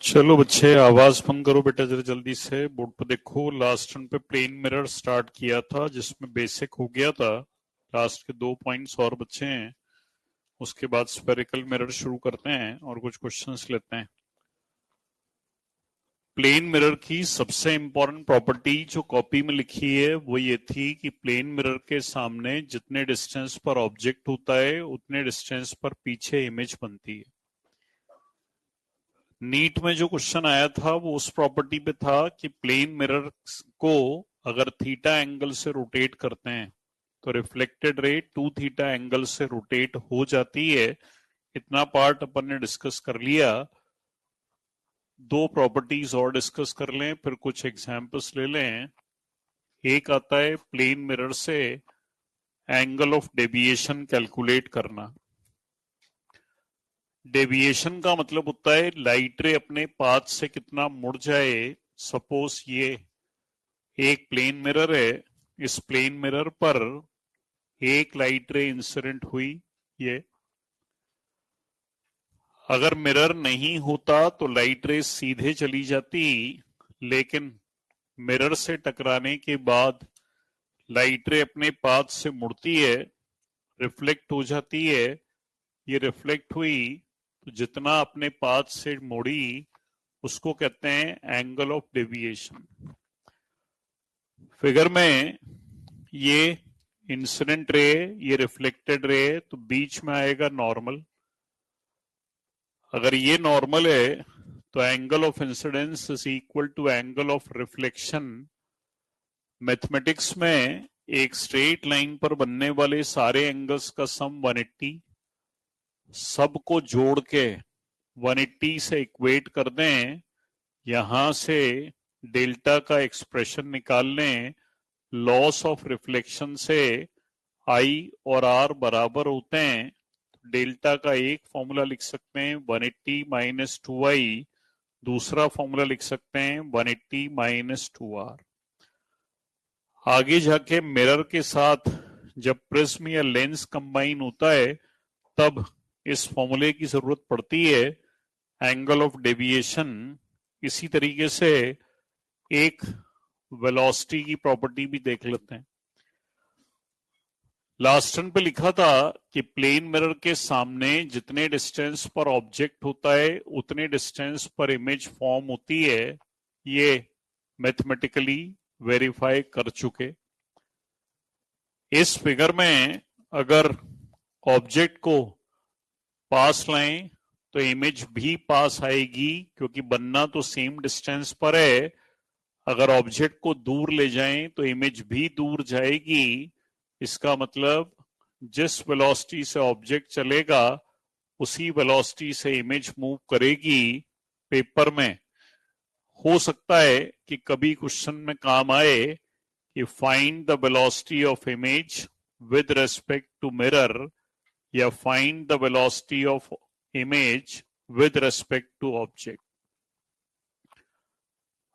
चलो बच्चे आवाज बंद करो बेटा जरा जल्दी से। बोर्ड पर देखो, लास्ट टर्न पे प्लेन मिरर स्टार्ट किया था जिसमें बेसिक हो गया था। लास्ट के 2 पॉइंट्स और बच्चे हैं, उसके बाद स्फेरिकल मिरर शुरू करते हैं और कुछ क्वेश्चंस लेते हैं। प्लेन मिरर की सबसे इंपॉर्टेंट प्रॉपर्टी जो कॉपी में लिखी है वो ये थी कि प्लेन मिरर के सामने जितने डिस्टेंस पर ऑब्जेक्ट होता है उतने डिस्टेंस पर पीछे इमेज बनती है। नीट में जो क्वेश्चन आया था वो उस प्रॉपर्टी पे था कि प्लेन मिरर को अगर थीटा एंगल से रोटेट करते हैं तो रिफ्लेक्टेड रे 2 थीटा एंगल से रोटेट हो जाती है। इतना पार्ट अपन ने डिस्कस कर लिया। दो प्रॉपर्टीज और डिस्कस कर लें, फिर कुछ एग्जांपल्स ले लें। एक आता है प्लेन मिरर से एंगल ऑफ डेविएशन कैलकुलेट करना। डेविएशन का मतलब होता है लाइट रे अपने पाथ से कितना मुड़ जाए। सपोज ये एक प्लेन मिरर है, इस प्लेन मिरर पर एक लाइट रे इंसिडेंट हुई। ये अगर मिरर नहीं होता तो लाइट रे सीधे चली जाती, लेकिन मिरर से टकराने के बाद लाइट रे अपने पाथ से मुड़ती है, रिफ्लेक्ट हो जाती है। ये रिफ्लेक्ट हुई तो जितना अपने पाथ से मुड़ी उसको कहते हैं एंगल ऑफ डेविएशन। फिगर में ये इंसिडेंट रे, ये रिफ्लेक्टेड रे, तो बीच में आएगा नॉर्मल। अगर ये नॉर्मल है तो angle of incidence is equal to angle of reflection. Mathematics में एक स्ट्रेट लाइन पर बनने वाले सारे एंगल्स का सम 180, सबको जोड़ के 180 से इक्वेट कर दें। यहां से डेल्टा का एक्सप्रेशन निकाल लें। लॉस ऑफ रिफ्लेक्शन से आई और आर बराबर होते हैं। डेल्टा का एक फॉर्मूला लिख सकते हैं 180 माइनस 2i, दूसरा फॉर्मूला लिख सकते हैं 180 माइनस 2r। आगे जाके मिरर के साथ जब प्रिज्म या लेंस कंबाइन होता है तब इस फॉर्मूले की जरूरत पड़ती है, एंगल ऑफ डेविएशन। इसी तरीके से एक वेलोसिटी की प्रॉपर्टी भी देख लेते हैं। लास्ट टर्न पे लिखा था कि प्लेन मिरर के सामने जितने डिस्टेंस पर ऑब्जेक्ट होता है उतने डिस्टेंस पर इमेज फॉर्म होती है। ये मैथमेटिकली वेरीफाई कर चुके। इस फिगर में अगर ऑब्जेक्ट को पास लाएं तो इमेज भी पास आएगी, क्योंकि बनना तो सेम डिस्टेंस पर है। अगर ऑब्जेक्ट को दूर ले जाएं तो इमेज भी दूर जाएगी। इसका मतलब जिस वेलोसिटी से ऑब्जेक्ट चलेगा उसी वेलोसिटी से इमेज मूव करेगी। पेपर में हो सकता है कि कभी क्वेश्चन में काम आए कि find the velocity of image with respect to mirror, या find the velocity of image with respect to object.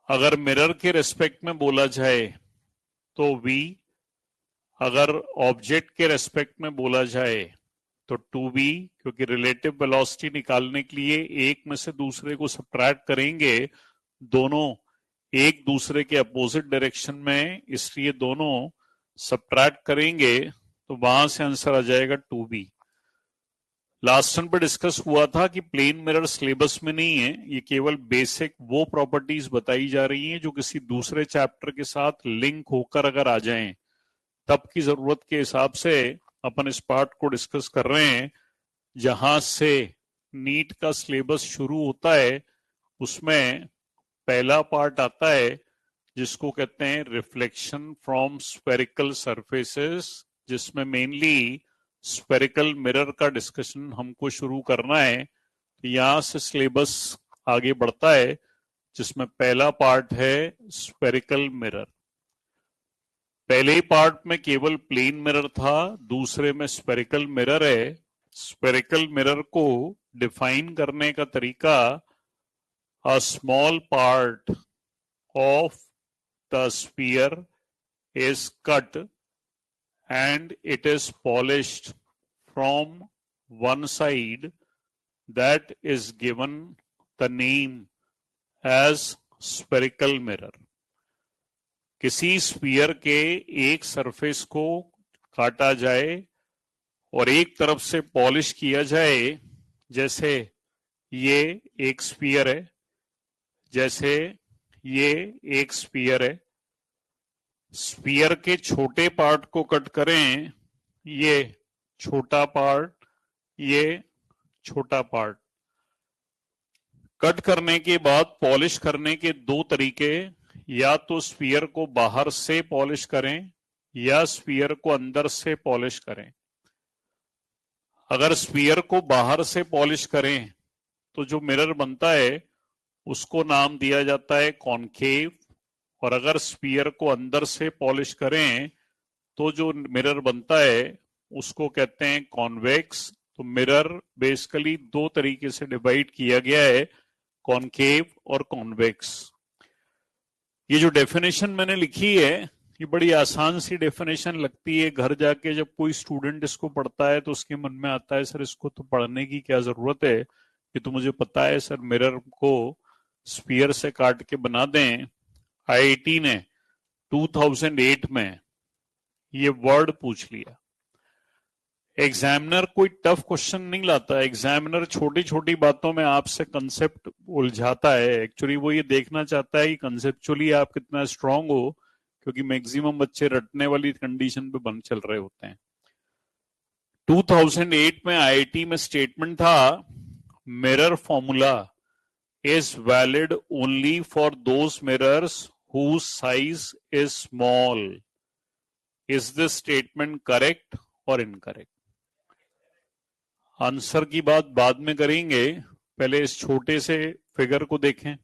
अगर मिरर के रेस्पेक्ट में बोला जाए तो v, अगर ऑब्जेक्ट के रेस्पेक्ट में बोला जाए तो 2v, क्योंकि रिलेटिव वेलोसिटी निकालने के लिए एक में से दूसरे को सब्ट्रैक्ट करेंगे। दोनों एक दूसरे के अपोजिट डायरेक्शन में, इसलिए दोनों सब्ट्रैक्ट करेंगे तो वहां से आंसर आ जाएगा 2v। लास्ट टर्न पे डिस्कस हुआ था कि प्लेन मिरर सिलेबस में नहीं है, ये केवल बेसिक वो प्रॉपर्टीज बताई जा रही हैं जो किसी दूसरे चैप्टर के साथ लिंक होकर अगर आ जाएं तब की जरूरत के हिसाब से अपन इस पार्ट को डिस्कस कर रहे हैं। जहां से नीट का सिलेबस शुरू होता है उसमें पहला पार्ट आता है जिसको कहते हैं रिफ्लेक्शन फ्रॉम स्फेरिकल सरफेसेस, जिसमें मेनली स्फेरिकल मिरर का डिस्कशन हमको शुरू करना है। तो यहां से सिलेबस आगे बढ़ता है जिसमें पहला पार्ट है स्फेरिकल मिरर। पहले पार्ट में केवल प्लेन मिरर था, दूसरे में स्फेरिकल मिरर है। स्फेरिकल मिरर को डिफाइन करने का तरीका, a small part of the sphere is cut and it is polished from one side, that is given the name as spherical mirror. किसी स्फीयर के एक सरफेस को काटा जाए और एक तरफ से पॉलिश किया जाए, जैसे ये एक स्फीयर है, जैसे ये एक स्फीयर है। स्फीयर के छोटे पार्ट को कट करें, ये छोटा पार्ट, ये छोटा पार्ट। कट करने के बाद पॉलिश करने के दो तरीके, या तो स्फीयर को बाहर से पॉलिश करें या स्फीयर को अंदर से पॉलिश करें। अगर स्फीयर को बाहर से पॉलिश करें तो जो मिरर बनता है उसको नाम दिया जाता है कॉनकेव, और अगर स्फीयर को अंदर से पॉलिश करें तो जो मिरर बनता है उसको कहते हैं कॉन्वेक्स। तो मिरर बेसिकली दो तरीके से डिवाइड किया गया है, कॉनकेव और कॉन्वेक्स। ये जो डेफिनेशन मैंने लिखी है ये बड़ी आसान सी डेफिनेशन लगती है। घर जाके जब कोई स्टूडेंट इसको पढ़ता है तो उसके मन में आता है सर इसको तो पढ़ने की क्या जरूरत है, ये तो मुझे पता है सर, मिरर को स्फीयर से काट के बना दें। आईआईटी ने 2008 में ये वर्ड पूछ लिया। एग्जामिनर कोई टफ क्वेश्चन नहीं लाता, एग्जामिनर छोटी छोटी बातों में आपसे कंसेप्ट उलझाता है। एक्चुअली वो ये देखना चाहता है कि कंसेप्चुअली आप कितना स्ट्रांग हो, क्योंकि मैक्सिमम बच्चे रटने वाली कंडीशन पे बन चल रहे होते हैं। 2008 में आईआईटी में स्टेटमेंट था, mirror formula is valid only for those mirrors whose size is small. Is this statement correct or incorrect? Answer की बात बाद में करेंगे, पहले इस छोटे से फिगर को देखें।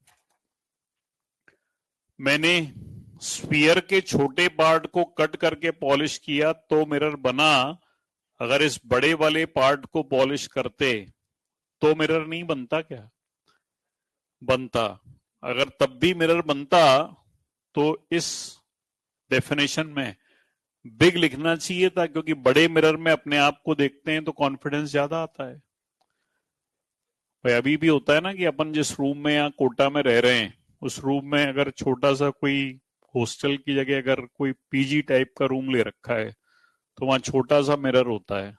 मैंने स्फीयर के छोटे पार्ट को कट करके पॉलिश किया तो मिरर बना। अगर इस बड़े वाले पार्ट को पॉलिश करते तो मिरर नहीं बनता क्या? बनता। अगर तब भी मिरर बनता तो इस डेफिनेशन में बिग लिखना चाहिए था, क्योंकि बड़े मिरर में अपने आप को देखते हैं तो कॉन्फिडेंस ज्यादा आता है। भाई अभी भी होता है ना कि अपन जिस रूम में या कोटा में रह रहे हैं उस रूम में अगर छोटा सा कोई हॉस्टल की जगह अगर कोई पीजी टाइप का रूम ले रखा है तो वहां छोटा सा मिरर होता है,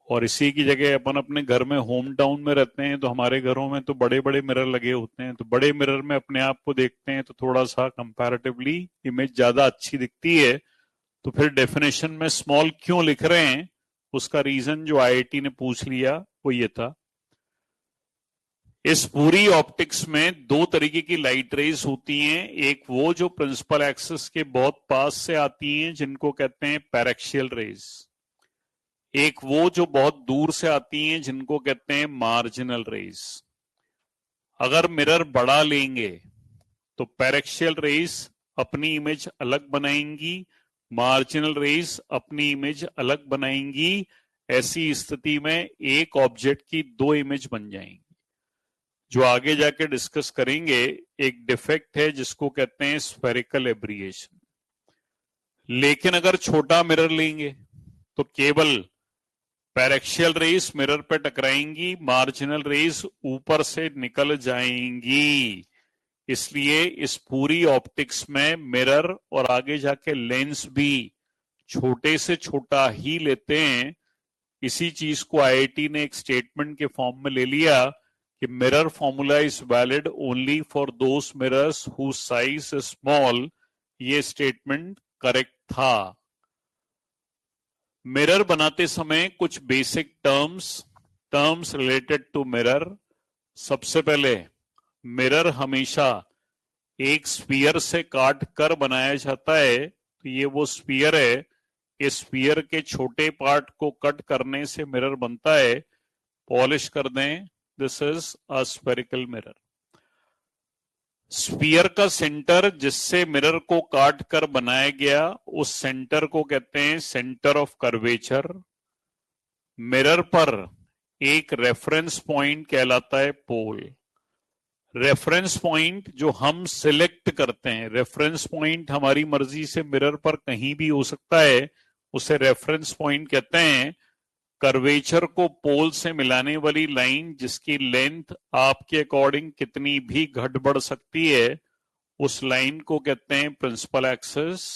और इसी की जगह अपन अपने घर में होम टाउन में रहते हैं तो हमारे घरों में तो बड़े बड़े मिरर लगे होते हैं। तो बड़े मिरर में अपने आप को देखते हैं तो थोड़ा सा कंपैरेटिवली इमेज ज्यादा अच्छी दिखती है। तो फिर डेफिनेशन में स्मॉल क्यों लिख रहे हैं, उसका रीजन जो आईआईटी ने पूछ लिया वो ये था। इस पूरी ऑप्टिक्स में दो तरीके की लाइट रेज होती हैं, एक वो जो प्रिंसिपल एक्सिस के बहुत पास से आती हैं जिनको कहते हैं पैरेक्शियल रेज, एक वो जो बहुत दूर से आती हैं जिनको कहते हैं मार्जिनल रेज। अगर मिरर बड़ा लेंगे तो पैरेक्शियल रेज अपनी इमेज अलग बनाएंगी, मार्जिनल रेज अपनी इमेज अलग बनाएंगी। ऐसी स्थिति में एक ऑब्जेक्ट की दो इमेज बन जाएंगी। जो आगे जाके डिस्कस करेंगे, एक डिफेक्ट है जिसको कहते हैं स्फेरिकल एब्रिएशन। लेकिन अगर छोटा मिरर लेंगे तो केवल पैरेक्शियल रेज मिरर पे टकराएंगी, मार्जिनल रेज ऊपर से निकल जाएंगी। इसलिए इस पूरी ऑप्टिक्स में मिरर और आगे जाके लेंस भी छोटे से छोटा ही लेते हैं। इसी चीज को आईआईटी ने एक स्टेटमेंट के फॉर्म में ले लिया कि mirror formula is valid only for those mirrors whose size is small. ये स्टेटमेंट करेक्ट था। मिरर बनाते समय कुछ basic terms related to mirror. सबसे पहले मिरर हमेशा एक स्फीयर से काट कर बनाया जाता है। तो ये वो स्फीयर है, इस स्फीयर के छोटे पार्ट को कट करने से मिरर बनता है। पॉलिश कर दें, this is a spherical mirror. Sphere का सेंटर जिससे मिरर को काट कर बनाया गया उस सेंटर को कहते हैं सेंटर ऑफ कर्वेचर। मिरर पर एक रेफरेंस पॉइंट कहलाता है पोल। रेफरेंस पॉइंट जो हम सिलेक्ट करते हैं, रेफरेंस पॉइंट हमारी मर्जी से मिरर पर कहीं भी हो सकता है, उसे रेफरेंस पॉइंट कहते हैं। कर्वेचर को पोल से मिलाने वाली लाइन जिसकी लेंथ आपके अकॉर्डिंग कितनी भी घट बढ़ सकती है, उस लाइन को कहते हैं प्रिंसिपल एक्सिस।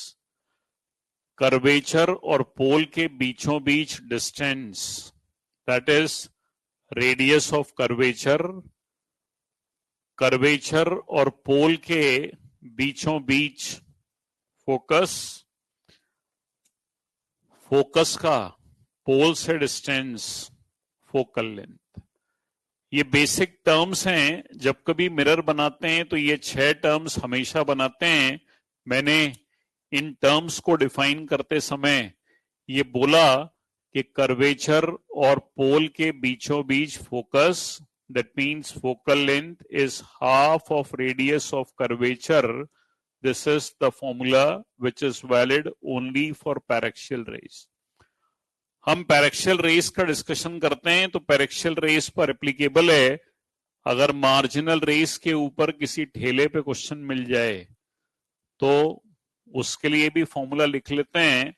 कर्वेचर और पोल के बीचों बीच distance, that is radius of curvature. Curvature और पोल के बीचों बीच फोकस, फोकस का पोल से डिस्टेंस फोकल लेंथ। ये बेसिक टर्म्स हैं। जब कभी मिरर बनाते हैं तो ये 6 टर्म्स हमेशा बनाते हैं। मैंने इन टर्म्स को डिफाइन करते समय ये बोला कि कर्वेचर और पोल के बीचों बीच focus, that means focal length is half of radius of curvature. This is the formula which is valid only for paraxial rays. हम पैरेक्शियल रेस का डिस्कशन करते हैं तो पैरेक्शियल रेस पर एप्लीकेबल है। अगर मार्जिनल रेस के ऊपर किसी ठेले पे क्वेश्चन मिल जाए तो उसके लिए भी फॉर्मूला लिख लेते हैं।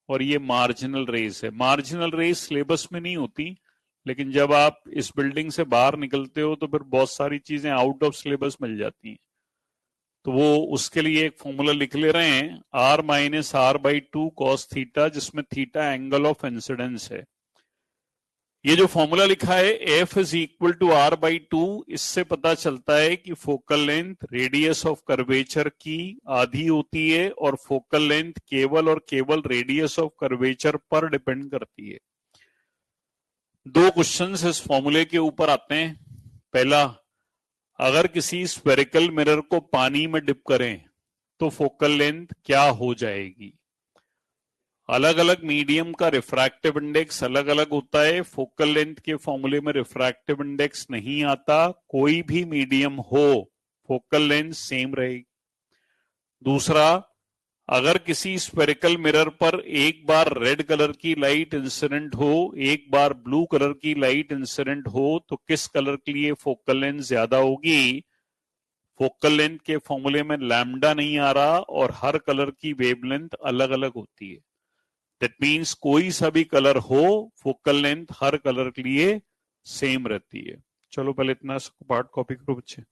और ये मार्जिनल रेस है। मार्जिनल रेस सिलेबस में नहीं होती, लेकिन जब आप इस बिल्डिंग से बाहर निकलते हो तो फिर बहुत सारी चीजें आउट ऑफ सिलेबस मिल जाती हैं। तो वो उसके लिए एक फॉर्मूला लिख ले रहे हैं, r minus r by two cos theta, जिसमें थीटा एंगल ऑफ इंसिडेंस है। ये जो फॉर्मूला लिखा है F is equal to r by two, इससे पता चलता है कि focal length radius of curvature की आधी होती है और फोकल लेंथ केवल और केवल रेडियस ऑफ कर्वेचर पर डिपेंड करती है। दो क्वेश्चंस इस फॉर्मूले के ऊपर आते हैं। पहला, अगर किसी स्फेरिकल मिरर को पानी में डिप करें तो फोकल लेंथ क्या हो जाएगी। अलग अलग मीडियम का रिफ्रैक्टिव इंडेक्स अलग अलग होता है। फोकल लेंथ के फॉर्मूले में रिफ्रैक्टिव इंडेक्स नहीं आता। कोई भी मीडियम हो, फोकल लेंथ सेम रहेगी। दूसरा, अगर किसी स्फेरिकल मिरर पर एक बार रेड कलर की लाइट इंसिडेंट हो, एक बार ब्लू कलर की लाइट इंसिडेंट हो, तो किस कलर के लिए फोकल लेंथ ज्यादा होगी। फोकल लेंथ के फॉर्मूले में लैम्डा नहीं आ रहा और हर कलर की वेवलेंथ अलग अलग होती है। दैट मीन्स कोई सा भी कलर हो, फोकल लेंथ हर कलर के लिए सेम रहती है। चलो पहले इतना पार्ट कॉपी करो बच्चे।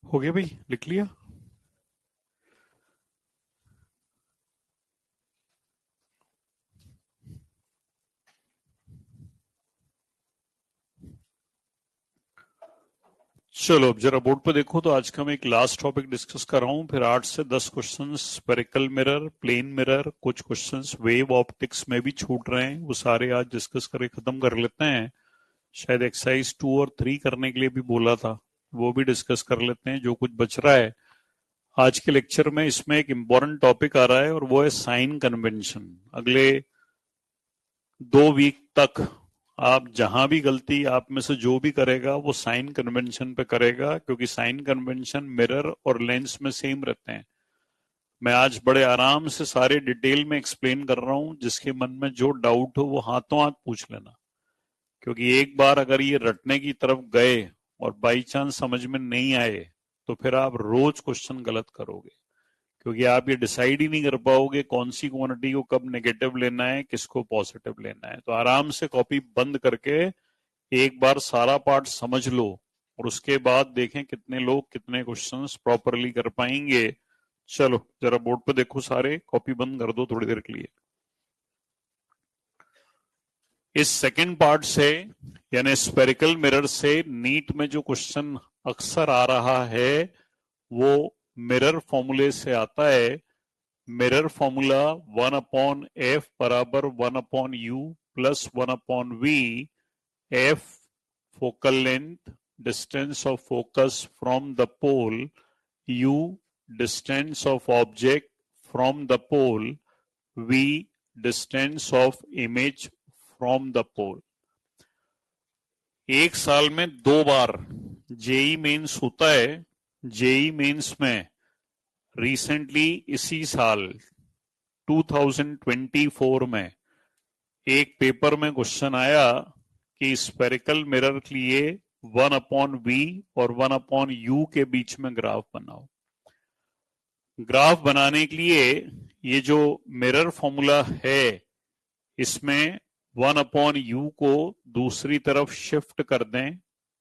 हो गया भाई, लिख लिया? चलो अब जरा बोर्ड पे देखो, तो आज का मैं एक लास्ट टॉपिक डिस्कस कर रहा हूँ, फिर 8 से 10 questions spherical mirror, plane mirror, कुछ क्वेश्चंस वेव ऑप्टिक्स में भी छूट रहे हैं, वो सारे आज डिस्कस करके खत्म कर लेते हैं। शायद एक्सरसाइज 2 और 3 करने के लिए भी बोला था, वो भी डिस्कस कर लेते हैं जो कुछ बच रहा है आज के लेक्चर में। इसमें एक इम्पोर्टेंट टॉपिक आ रहा है और वो है साइन कन्वेंशन। अगले 2 वीक तक आप जहां भी गलती आप में से जो भी करेगा वो साइन कन्वेंशन पे करेगा, क्योंकि साइन कन्वेंशन मिरर और लेंस में सेम रहते हैं। मैं आज बड़े आराम से सारे डिटेल में एक्सप्लेन कर रहा हूं, जिसके मन में जो डाउट हो वो हाथों हाथ पूछ लेना, क्योंकि एक बार अगर ये रटने की तरफ गए और बाई चांस समझ में नहीं आए तो फिर आप रोज क्वेश्चन गलत करोगे, क्योंकि आप ये डिसाइड ही नहीं कर पाओगे कौन सी क्वांटिटी को कब नेगेटिव लेना है, किसको पॉजिटिव लेना है। तो आराम से कॉपी बंद करके एक बार सारा पार्ट समझ लो और उसके बाद देखें कितने लोग कितने क्वेश्चंस प्रॉपरली कर पाएंगे। चलो जरा बोर्ड पे देखो, सारे कॉपी बंद कर दो थोड़ी देर के लिए। इस सेकंड पार्ट से यानी स्फेरिकल मिरर से नीट में जो क्वेश्चन अक्सर आ रहा है वो मिरर फॉर्मूले से आता है। मिरर फॉर्मूला 1/f बराबर 1/u plus 1/v। f focal length, distance of focus from the pole, u distance of object from the pole, v distance of image from the pole। एक साल में 2 बार जेई मेंस होता है। JEE mains में recently इसी साल 2024 में एक पेपर में क्वेश्चन आया कि स्फेरिकल मिरर के लिए 1/v और 1/u के बीच में ग्राफ बनाओ। ग्राफ बनाने के लिए ये जो मिरर फॉर्मूला है इसमें 1/u को दूसरी तरफ शिफ्ट कर दें।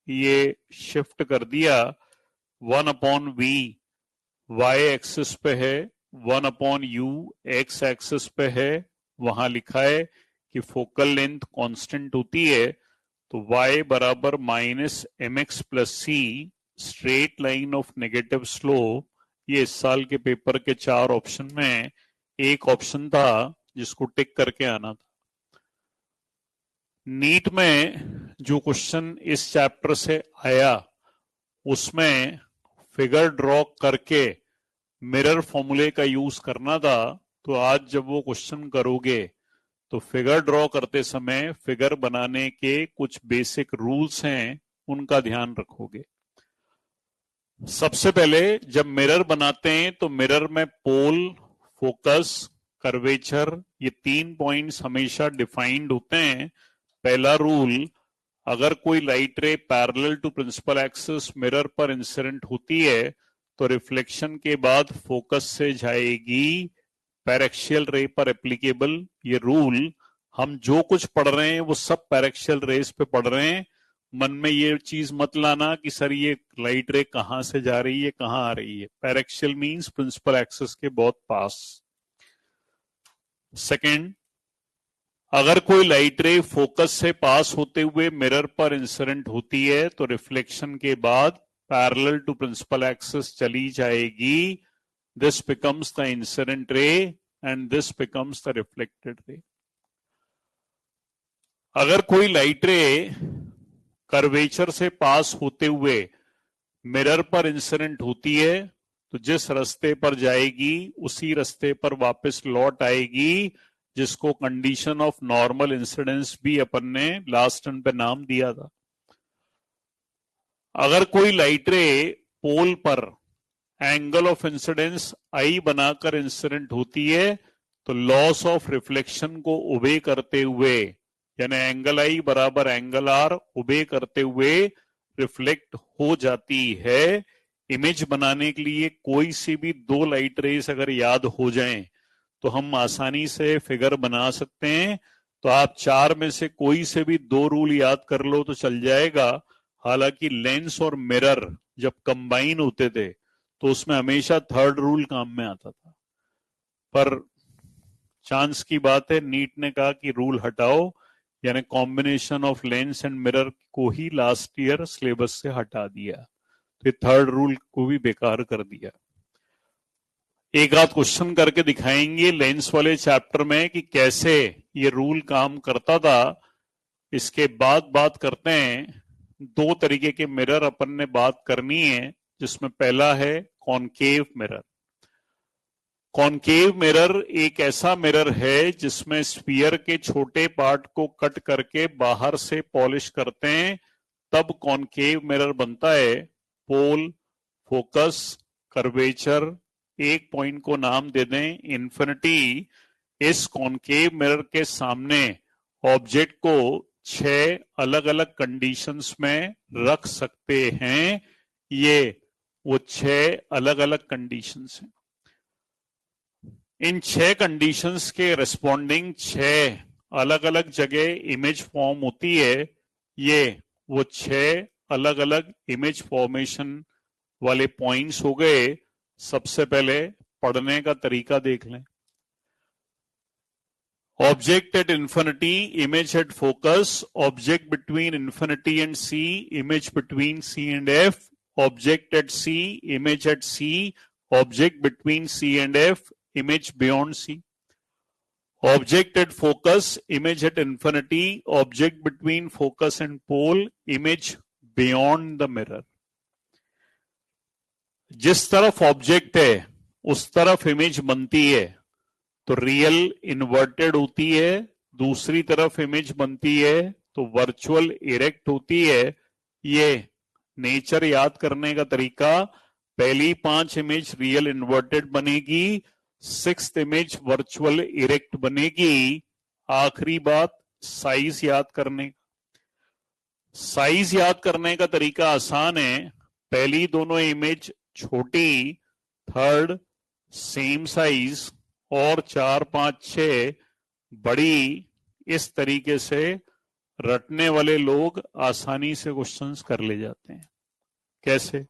ये शिफ्ट कर दिया। 1/v y एक्सिस पे है, 1/u x एक्सिस पे है। वहां लिखा है कि फोकल लेंथ कांस्टेंट होती है, तो y बराबर -mx plus c, straight line of negative slope. ये इस साल के पेपर के 4 ऑप्शन में एक ऑप्शन था जिसको टिक करके आना था। नीट में जो क्वेश्चन इस चैप्टर से आया उसमें फिगर ड्रॉ करके मिरर फॉर्मूले का यूज करना था। तो आज जब वो क्वेश्चन करोगे तो फिगर ड्रॉ करते समय फिगर बनाने के कुछ बेसिक रूल्स हैं, उनका ध्यान रखोगे। सबसे पहले जब मिरर बनाते हैं तो मिरर में पोल, फोकस, कर्वेचर, ये 3 पॉइंट्स हमेशा डिफाइंड होते हैं। पहला रूल, अगर कोई light ray parallel to principal axis mirror पर इंसिडेंट होती है तो रिफ्लेक्शन के बाद फोकस से जाएगी पैरेक्शियल रे पर एप्लीकेबल। ये रूल, हम जो कुछ पढ़ रहे हैं वो सब पैरेक्शियल रेस पे पढ़ रहे हैं। मन में ये चीज मत लाना कि सर ये लाइट रे कहां से जा रही है कहां आ रही है। पैरेक्शियल मींस प्रिंसिपल एक्सिस के बहुत पास। सेकंड, अगर कोई लाइट रे फोकस से पास होते हुए मिरर पर इंसिडेंट होती है तो रिफ्लेक्शन के बाद पैरेलल टू प्रिंसिपल एक्सिस चली जाएगी। This becomes the incident ray and this becomes the reflected ray. अगर कोई लाइट रे कर्वेचर से पास होते हुए मिरर पर इंसिडेंट होती है तो जिस रास्ते पर जाएगी उसी रास्ते पर वापस लौट आएगी, जिसको कंडीशन ऑफ नॉर्मल इंसिडेंस भी अपन ने लास्ट टर्न पे नाम दिया था। अगर कोई लाइट रे पोल पर एंगल ऑफ इंसिडेंस आई बनाकर इंसिडेंट होती है तो लॉस ऑफ रिफ्लेक्शन को ओबे करते हुए, यानी एंगल आई बराबर एंगल आर ओबे करते हुए रिफ्लेक्ट हो जाती है। इमेज बनाने के लिए कोई सी भी 2 लाइट रेस अगर याद हो जाएं तो हम आसानी से फिगर बना सकते हैं। तो आप 4 में से कोई से भी 2 रूल याद कर लो तो चल जाएगा। हालांकि लेंस और मिरर जब कंबाइन होते थे तो उसमें हमेशा थर्ड रूल काम में आता था, पर चांस की बात है नीट ने कहा कि रूल हटाओ, यानी combination of lens and mirror को ही लास्ट ईयर सिलेबस से हटा दिया, तो थर्ड रूल को भी बेकार कर दिया। एक आध क्वेश्चन करके दिखाएंगे लेंस वाले चैप्टर में कि कैसे ये रूल काम करता था। इसके बाद बात करते हैं, दो तरीके के मिरर अपन ने बात करनी है, जिसमें पहला है कॉनकेव मिरर। कॉनकेव मिरर एक ऐसा मिरर है जिसमें स्फीयर के छोटे पार्ट को कट करके बाहर से पॉलिश करते हैं, तब कॉनकेव मिरर बनता है। पोल, फोकस, कर्वेचर, एक पॉइंट को नाम दे दें इन्फिनिटी। इस कॉनकेव मिरर के सामने ऑब्जेक्ट को 6 अलग अलग कंडीशंस में रख सकते हैं। ये वो 6 अलग अलग कंडीशंस हैं। इन 6 कंडीशंस के रिस्पॉन्डिंग 6 अलग अलग जगह इमेज फॉर्म होती है। ये वो 6 अलग अलग इमेज फॉर्मेशन वाले पॉइंट्स हो गए। सबसे पहले पढ़ने का तरीका देख लें। Object at infinity, image at focus, object between infinity and C, image between C and F, object at C, image at C, object between C and F, image beyond C, object at focus, image at infinity, object between focus and pole, image beyond the mirror। जिस तरफ object है उस तरफ image बनती है तो real inverted होती है, दूसरी तरफ इमेज बनती है तो वर्चुअल इरेक्ट होती है। ये नेचर याद करने का तरीका, पहली 5 इमेज रियल इन्वर्टेड बनेगी, 6th इमेज वर्चुअल इरेक्ट बनेगी। आखिरी बात साइज याद करने का। साइज याद करने का तरीका आसान है, पहली दोनों इमेज छोटी, थर्ड सेम साइज और 4, 5, 6 बड़ी। इस तरीके से रटने वाले लोग आसानी से क्वेश्चंस कर ले जाते हैं। कैसे?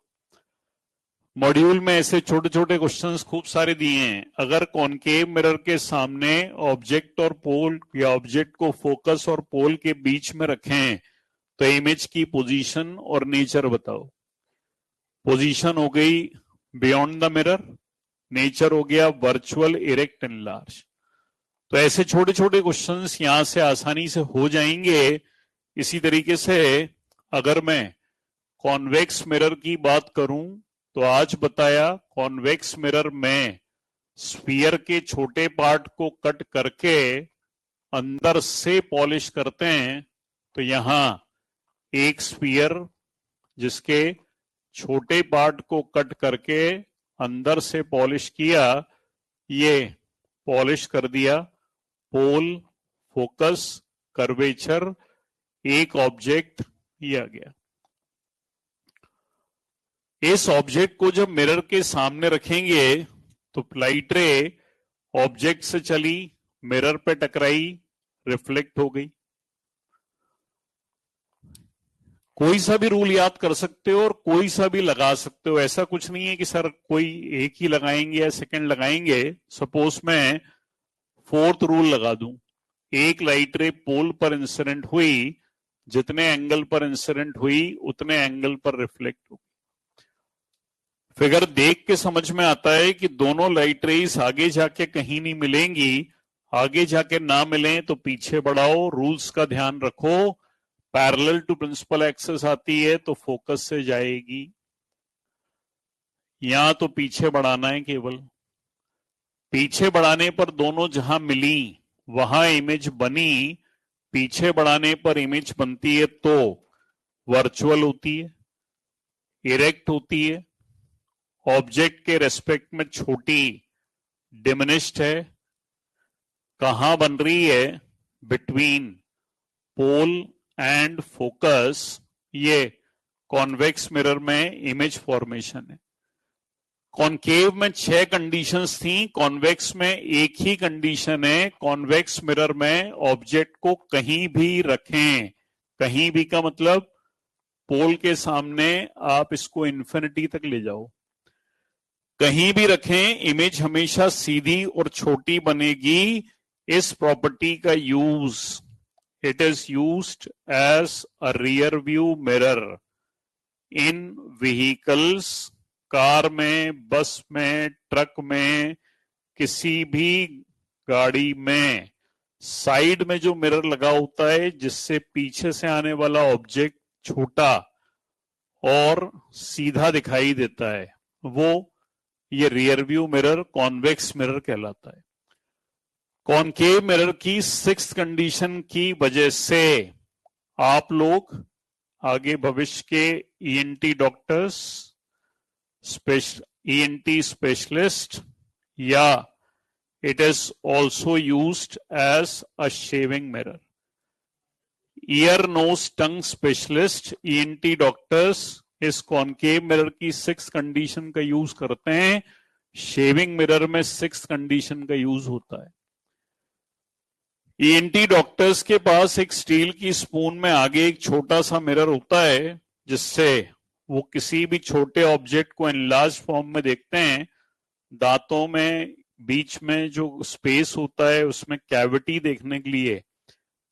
मॉड्यूल में ऐसे छोटे छोटे क्वेश्चंस खूब सारे दिए हैं। अगर कॉनकेव मिरर के सामने ऑब्जेक्ट और पोल या ऑब्जेक्ट को फोकस और पोल के बीच में रखें तो इमेज की पोजीशन और नेचर बताओ। पोजीशन हो गई बियॉन्ड द मिरर, नेचर हो गया वर्चुअल इरेक्ट एंड लार्ज। तो ऐसे छोटे छोटे क्वेश्चंस यहां से आसानी से हो जाएंगे। इसी तरीके से अगर मैं कॉन्वेक्स मिरर की बात करूं तो आज बताया कॉन्वेक्स मिरर में स्फीयर के छोटे पार्ट को कट करके अंदर से पॉलिश करते हैं। तो यहां एक स्फीयर जिसके छोटे पार्ट को कट करके अंदर से पॉलिश किया, ये पॉलिश कर दिया। पोल, फोकस, कर्वेचर, एक ऑब्जेक्ट ये आ गया। इस ऑब्जेक्ट को जब मिरर के सामने रखेंगे तो लाइट रे ऑब्जेक्ट से चली, मिरर पे टकराई, रिफ्लेक्ट हो गई। कोई सा भी रूल याद कर सकते हो और कोई सा भी लगा सकते हो, ऐसा कुछ नहीं है कि सर कोई एक ही लगाएंगे या सेकंड लगाएंगे। सपोज मैं 4th रूल लगा दूं, एक लाइट रे पोल पर इंसिडेंट हुई, जितने एंगल पर इंसिडेंट हुई उतने एंगल पर रिफ्लेक्ट हो। फिगर देख के समझ में आता है कि दोनों लाइट रेस आगे जाके कहीं नहीं मिलेंगी। आगे जाके ना मिलें तो पीछे बढ़ाओ, रूल्स का ध्यान रखो। पैरेलल टू प्रिंसिपल एक्सिस आती है तो फोकस से जाएगी, यहां तो पीछे बढ़ाना है केवल। पीछे बढ़ाने पर दोनों जहां मिली वहां इमेज बनी, पीछे बढ़ाने पर इमेज बनती है तो वर्चुअल होती है, इरेक्ट होती है, ऑब्जेक्ट के रेस्पेक्ट में छोटी, डिमिनिश्ड है। कहां बन रही है? Between pole and focus. ये कॉन्वेक्स मिरर में इमेज फॉर्मेशन है। कॉनकेव में 6 कंडीशंस थी, कॉन्वेक्स में एक ही कंडीशन है। कॉन्वेक्स मिरर में ऑब्जेक्ट को कहीं भी रखें, कहीं भी का मतलब पोल के सामने आप इसको इन्फिनिटी तक ले जाओ, कहीं भी रखें, इमेज हमेशा सीधी और छोटी बनेगी। इस प्रॉपर्टी का use, it is used as a rear view mirror in vehicles, car में, बस में, ट्रक में, किसी भी गाड़ी में साइड में जो मिरर लगा होता है जिससे पीछे से आने वाला ऑब्जेक्ट छोटा और सीधा दिखाई देता है, वो ये rear view mirror convex mirror कहलाता है। कॉनकेव मिरर की सिक्स्थ कंडीशन की वजह से आप लोग आगे भविष्य के ईएनटी डॉक्टर्स, ईएनटी स्पेशलिस्ट, या it is also used as a shaving mirror. Ear, nose, tongue specialist, ENT doctors इस कॉनकेव मिरर की सिक्स कंडीशन का यूज करते हैं। शेविंग मिरर में सिक्स कंडीशन का यूज होता है। ईएनटी डॉक्टर्स के पास एक स्टील की स्पून में आगे एक छोटा सा मिरर होता है जिससे वो किसी भी छोटे ऑब्जेक्ट को एनलार्ज फॉर्म में देखते हैं। दांतों में बीच में जो स्पेस होता है उसमें कैविटी देखने के लिए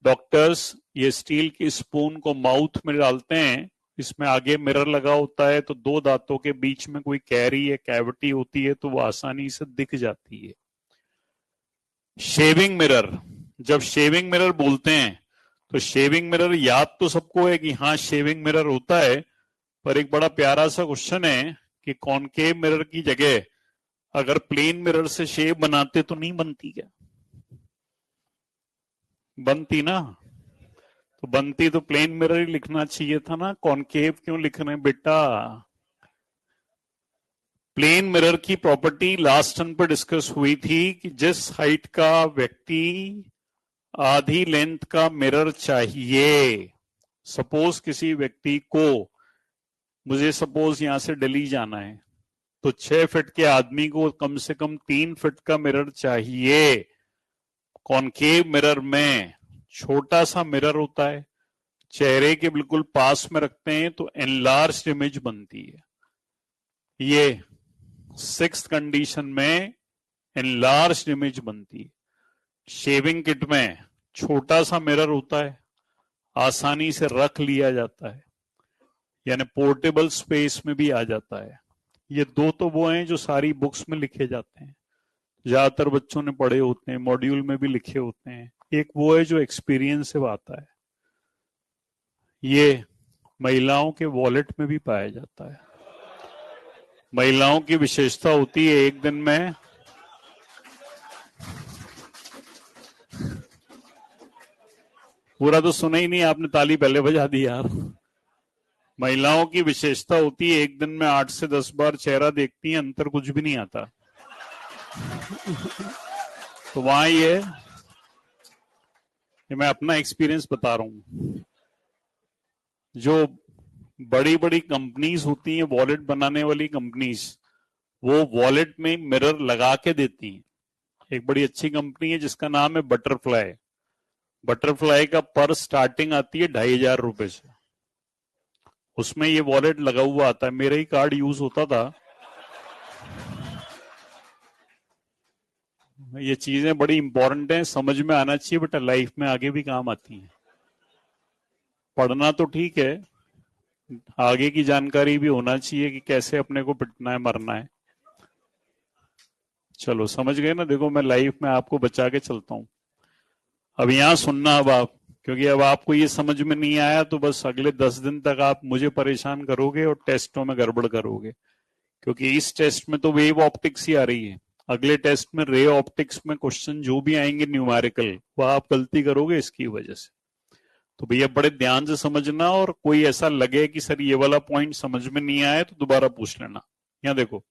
डॉक्टर्स ये स्टील की स्पून को माउथ में डालते हैं। इसमें आगे मिरर लगा होता है तो दो दांतों के बीच में कोई कैरी या कैविटी होती है तो वो आसानी से दिख जाती है। शेविंग मिरर, जब शेविंग मिरर बोलते हैं तो शेविंग मिरर याद तो सबको है कि हाँ शेविंग मिरर होता है, पर एक बड़ा प्यारा सा क्वेश्चन है कि कॉनकेव मिरर की जगह अगर प्लेन मिरर से शेव बनाते तो नहीं बनती क्या? बनती ना, तो बनती तो प्लेन मिरर ही लिखना चाहिए था ना, कॉनकेव क्यों लिख रहे हैं बेटा? प्लेन मिरर की प्रॉपर्टी लास्ट टर्म पर डिस्कस हुई थी कि जिस हाइट का व्यक्ति आधी लेंथ का मिरर चाहिए, सपोज किसी व्यक्ति को, मुझे सपोज यहां से दिल्ली जाना है तो 6 फीट के आदमी को कम से कम 3 फीट का मिरर चाहिए। कॉनकेव मिरर में छोटा सा मिरर होता है, चेहरे के बिल्कुल पास में रखते हैं तो एनलार्ज्ड इमेज बनती है। ये सिक्स्थ कंडीशन में एनलार्ज्ड इमेज बनती है। शेविंग किट में छोटा सा मिरर होता है, आसानी से रख लिया जाता है, यानी पोर्टेबल स्पेस में भी आ जाता है। ये दो तो वो हैं जो सारी बुक्स में लिखे जाते हैं, ज्यादातर बच्चों ने पढ़े होते हैं, मॉड्यूल में भी लिखे होते हैं। एक वो है जो एक्सपीरियंस से आता है, ये महिलाओं के वॉलेट में भी पाया जाता है। महिलाओं की विशेषता होती है, एक दिन में पूरा तो सुना ही नहीं आपने, ताली पहले बजा दी यार। महिलाओं की विशेषता होती है एक दिन में 8 से 10 बार चेहरा देखती हैं, अंतर कुछ भी नहीं आता। तो वहां ये मैं अपना एक्सपीरियंस बता रहा हूं। जो बड़ी बड़ी कंपनीज होती हैं, वॉलेट बनाने वाली कंपनीज, वो वॉलेट में मिरर लगा के देती हैं। एक बड़ी अच्छी कंपनी है जिसका नाम है बटरफ्लाई। बटरफ्लाई का पर स्टार्टिंग आती है 2,500 रुपए से, उसमें ये वॉलेट लगा हुआ आता है। मेरा ही कार्ड यूज होता था। ये चीजें बड़ी इंपॉर्टेंट हैं, समझ में आना चाहिए बेटा, लाइफ में आगे भी काम आती हैं। पढ़ना तो ठीक है, आगे की जानकारी भी होना चाहिए कि कैसे अपने को पिटना है, मरना है। चलो समझ गए ना। देखो मैं लाइफ में आपको बचा के चलता हूं। अब यहां सुनना अब आप, क्योंकि अब आपको ये समझ में नहीं आया तो बस अगले 10 दिन तक आप मुझे परेशान करोगे और टेस्टों में गड़बड़ करोगे, क्योंकि इस टेस्ट में तो वेव ऑप्टिक्स ही आ रही है। अगले टेस्ट में रे ऑप्टिक्स में क्वेश्चन जो भी आएंगे न्यूमेरिकल, वह आप गलती करोगे इसकी वजह से। तो भैया बड़े ध्यान से समझना, और कोई ऐसा लगे कि सर ये वाला पॉइंट समझ में नहीं आया तो दोबारा पूछ लेना। यहां देखो,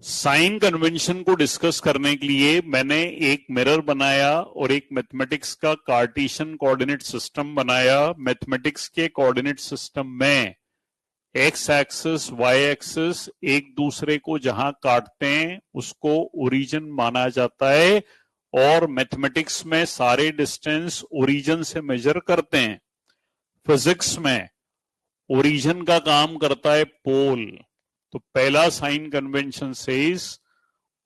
साइन कन्वेंशन को डिस्कस करने के लिए मैंने एक मिरर बनाया और एक मैथमेटिक्स का कार्टेशियन कोऑर्डिनेट सिस्टम बनाया। मैथमेटिक्स के कोऑर्डिनेट सिस्टम में एक्स एक्सिस वाई एक्सिस एक दूसरे को जहां काटते हैं उसको ओरिजिन माना जाता है, और मैथमेटिक्स में सारे डिस्टेंस ओरिजिन से मेजर करते हैं। फिजिक्स में ओरिजिन का काम करता है पोल, तो पहला sign convention says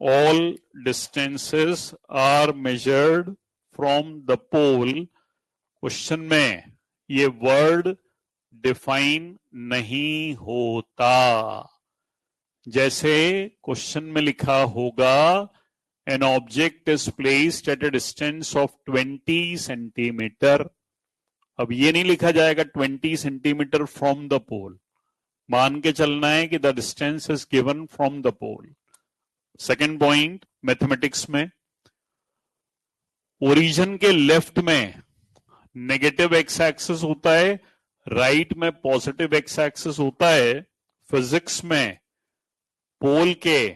all distances are measured from the pole. Question में ये वर्ड डिफाइन नहीं होता, जैसे क्वेश्चन में लिखा होगा an object is placed at A distance of 20 centimetre. अब ये नहीं लिखा जाएगा 20 सेंटीमीटर फ्रॉम द पोल, मान के चलना है कि the distance is given from the pole. Second point, mathematics में ओरिजिन के लेफ्ट में नेगेटिव एक्स एक्सिस होता है, राइट में पॉजिटिव एक्स एक्सिस होता है। फिजिक्स में पोल के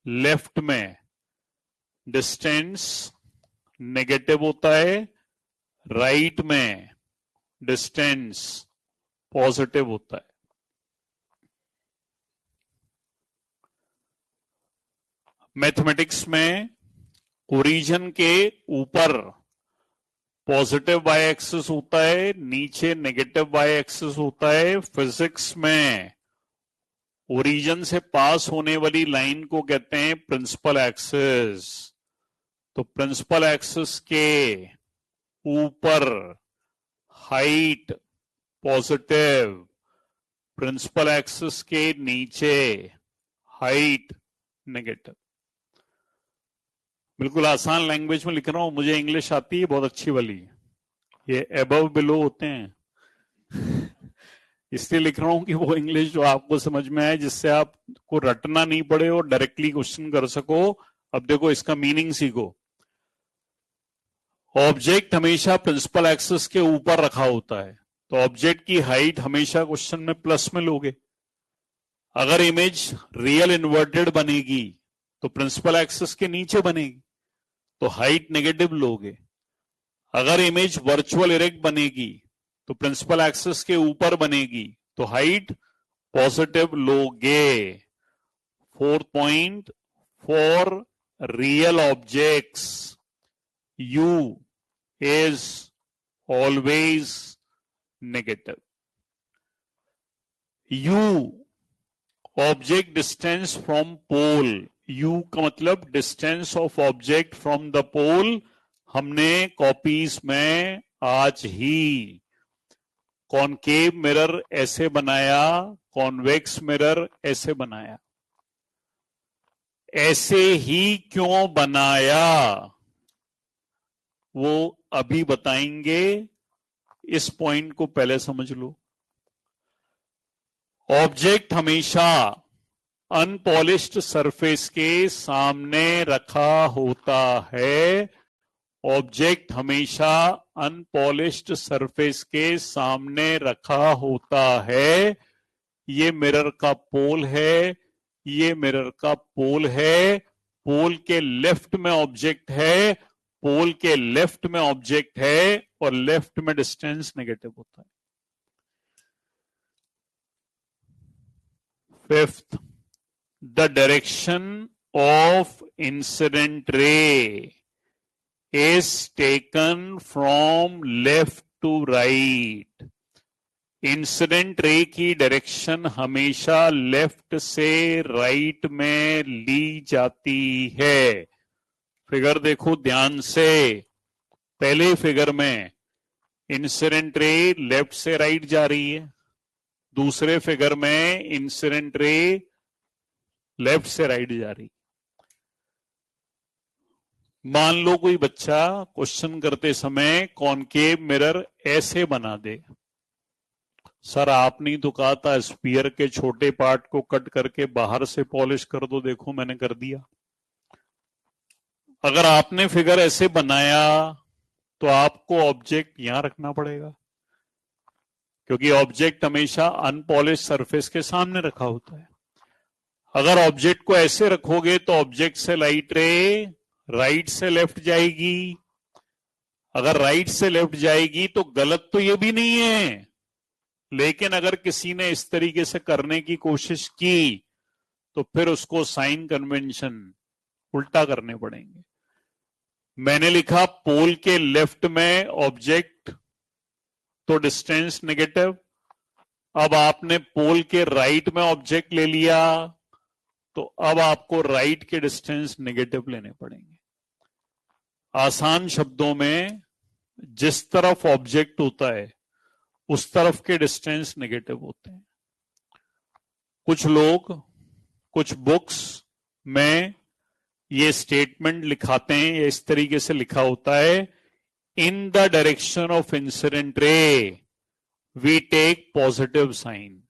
लेफ्ट में डिस्टेंस नेगेटिव होता है, राइट में डिस्टेंस पॉजिटिव होता है। मैथमेटिक्स में ओरिजिन के ऊपर पॉजिटिव वाई एक्सिस होता है, नीचे नेगेटिव वाई एक्सिस होता है। फिजिक्स में ओरिजिन से पास होने वाली लाइन को कहते हैं प्रिंसिपल एक्सिस। तो प्रिंसिपल एक्सिस के ऊपर हाइट पॉजिटिव, प्रिंसिपल एक्सिस के नीचे हाइट नेगेटिव। बिल्कुल आसान लैंग्वेज में लिख रहा हूं, मुझे इंग्लिश आती है बहुत अच्छी वाली, ये अबव बिलो होते हैं इसलिए लिख रहा हूं कि वो इंग्लिश जो आपको समझ में आए, जिससे आपको रटना नहीं पड़े और डायरेक्टली क्वेश्चन कर सको। अब देखो इसका मीनिंग सीखो। ऑब्जेक्ट हमेशा प्रिंसिपल एक्सिस के ऊपर रखा होता है, तो ऑब्जेक्ट की हाइट हमेशा क्वेश्चन में प्लस में लोगे। अगर इमेज रियल इन्वर्टेड बनेगी तो प्रिंसिपल एक्सिस के नीचे बनेगी, तो हाइट नेगेटिव लोगे। अगर इमेज वर्चुअल इरेक्ट बनेगी तो प्रिंसिपल एक्सिस के ऊपर बनेगी, तो हाइट पॉजिटिव लोगे। Fourth point, for real objects u is always negative. U object distance from pole, u का मतलब distance of object from the pole. हमने कॉपीज में आज ही कॉनकेव मिरर ऐसे बनाया, कॉन्वेक्स मिरर ऐसे बनाया। ऐसे ही क्यों बनाया वो अभी बताएंगे, इस पॉइंट को पहले समझ लो। ऑब्जेक्ट हमेशा अनपॉलिश्ड सरफेस के सामने रखा होता है। ऑब्जेक्ट हमेशा अनपॉलिश्ड सरफेस के सामने रखा होता है। ये मिरर का पोल है, ये मिरर का पोल है। पोल के लेफ्ट में ऑब्जेक्ट है, पोल के लेफ्ट में ऑब्जेक्ट है, और लेफ्ट में डिस्टेंस नेगेटिव होता है। Fifth, the direction of incident रे is taken from left to right। Incident ray की डायरेक्शन हमेशा लेफ्ट से राइट में ली जाती है। फिगर देखो ध्यान से, पहले फिगर में इंसिडेंट रे लेफ्ट से राइट जा रही है, दूसरे फिगर में इंसिडेंट रे लेफ्ट से राइट जा रही है। मान लो कोई बच्चा क्वेश्चन करते समय कॉनकेव मिरर ऐसे बना दे, सर आपने तो कहा था स्फीयर के छोटे पार्ट को कट करके बाहर से पॉलिश कर दो, देखो मैंने कर दिया। अगर आपने फिगर ऐसे बनाया तो आपको ऑब्जेक्ट यहां रखना पड़ेगा, क्योंकि ऑब्जेक्ट हमेशा अनपॉलिश सरफेस के सामने रखा होता है। अगर ऑब्जेक्ट को ऐसे रखोगे तो ऑब्जेक्ट से लाइट रे राइट से लेफ्ट जाएगी। अगर राइट से लेफ्ट जाएगी तो गलत तो ये भी नहीं है, लेकिन अगर किसी ने इस तरीके से करने की कोशिश की तो फिर उसको साइन कन्वेंशन उल्टा करने पड़ेंगे। मैंने लिखा पोल के लेफ्ट में ऑब्जेक्ट, तो डिस्टेंस नेगेटिव। अब आपने पोल के राइट में ऑब्जेक्ट ले लिया तो अब आपको राइट के डिस्टेंस नेगेटिव लेने पड़ेंगे। आसान शब्दों में जिस तरफ ऑब्जेक्ट होता है उस तरफ के डिस्टेंस नेगेटिव होते हैं। कुछ लोग कुछ बुक्स में ये स्टेटमेंट लिखाते हैं, या इस तरीके से लिखा होता है, in the direction of incident ray we take positive sign.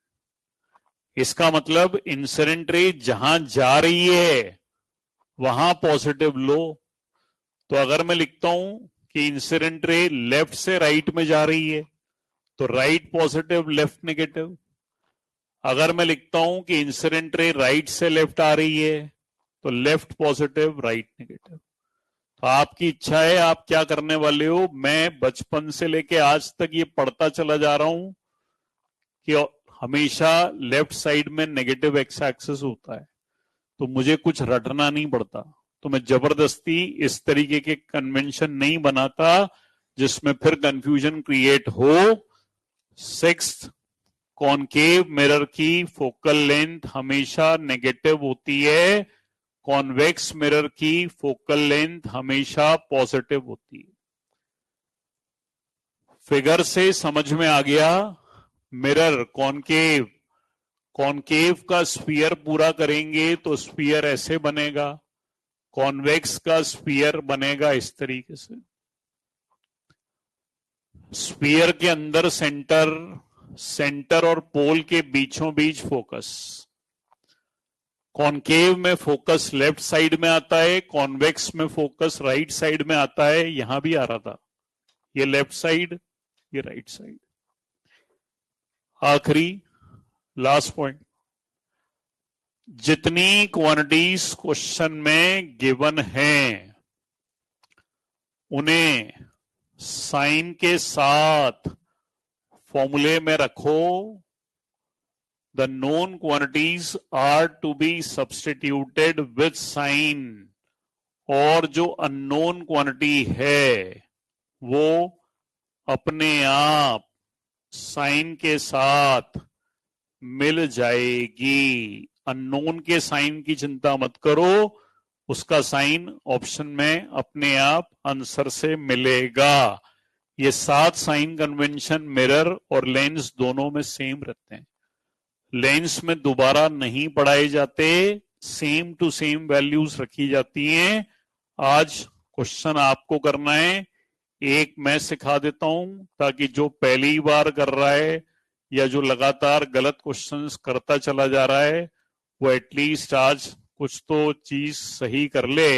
इसका मतलब इंसिडेंट रे जहां जा रही है वहां पॉजिटिव लो। तो अगर मैं लिखता हूं कि इंसिडेंट रे लेफ्ट से राइट में जा रही है तो राइट पॉजिटिव लेफ्ट नेगेटिव। अगर मैं लिखता हूं कि इंसिडेंट रे राइट से लेफ्ट आ रही है तो लेफ्ट पॉजिटिव राइट नेगेटिव। तो आपकी इच्छा है आप क्या करने वाले हो। मैं बचपन से लेके आज तक ये पढ़ता चला जा रहा हूं कि हमेशा लेफ्ट साइड में नेगेटिव एक्स एक्सिस होता है, तो मुझे कुछ रटना नहीं पड़ता। तो मैं जबरदस्ती इस तरीके के कन्वेंशन नहीं बनाता जिसमें फिर कंफ्यूजन क्रिएट हो। सिक्स्थ, कॉनकेव मिरर की फोकल लेंथ हमेशा नेगेटिव होती है, कॉन्वेक्स मिरर की फोकल लेंथ हमेशा पॉजिटिव होती है। फिगर से समझ में आ गया। मिरर कॉनकेव, कॉनकेव का स्फीयर पूरा करेंगे तो स्फीयर ऐसे बनेगा, कॉन्वेक्स का स्फीयर बनेगा इस तरीके से। स्फीयर के अंदर सेंटर, सेंटर और पोल के बीचों बीच फोकस। कॉनकेव में फोकस लेफ्ट साइड में आता है, कॉन्वेक्स में फोकस राइट साइड में आता है। यहां भी आ रहा था, ये लेफ्ट साइड, ये राइट साइड। आखिरी लास्ट पॉइंट, जितनी क्वांटिटीज क्वेश्चन में गिवन हैं उन्हें साइन के साथ फॉर्मूले में रखो। The known quantities are to be substituted with sign, और जो अननोन क्वांटिटी है वो अपने आप साइन के साथ मिल जाएगी। अननोन के साइन की चिंता मत करो, उसका साइन ऑप्शन में अपने आप आंसर से मिलेगा। ये 7 साइन कन्वेंशन मिरर और लेंस दोनों में सेम रहते हैं। लेंस में दोबारा नहीं पढ़ाए जाते, सेम टू सेम वैल्यूज रखी जाती हैं। आज क्वेश्चन आपको करना है, एक मैं सिखा देता हूं ताकि जो पहली बार कर रहा है या जो लगातार गलत क्वेश्चंस करता चला जा रहा है वो एटलीस्ट आज कुछ तो चीज सही कर ले।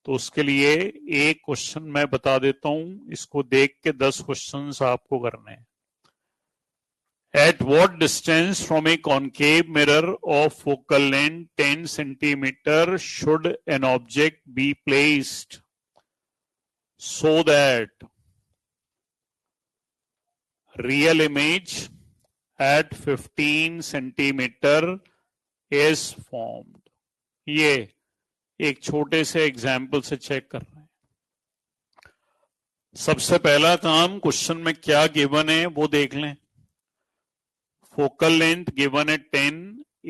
तो उसके लिए एक क्वेश्चन मैं बता देता हूं, इसको देख के 10 क्वेश्चंस आपको करने हैं। At what distance from a concave mirror of focal length 10 centimeter should an object be placed so that real image at 15 centimeter is formed? ये एक छोटे से एग्जाम्पल से चेक कर रहे हैं। सबसे पहला काम, क्वेश्चन में क्या गिवन है वो देख लें। फोकल लेंथ गिवन है 10,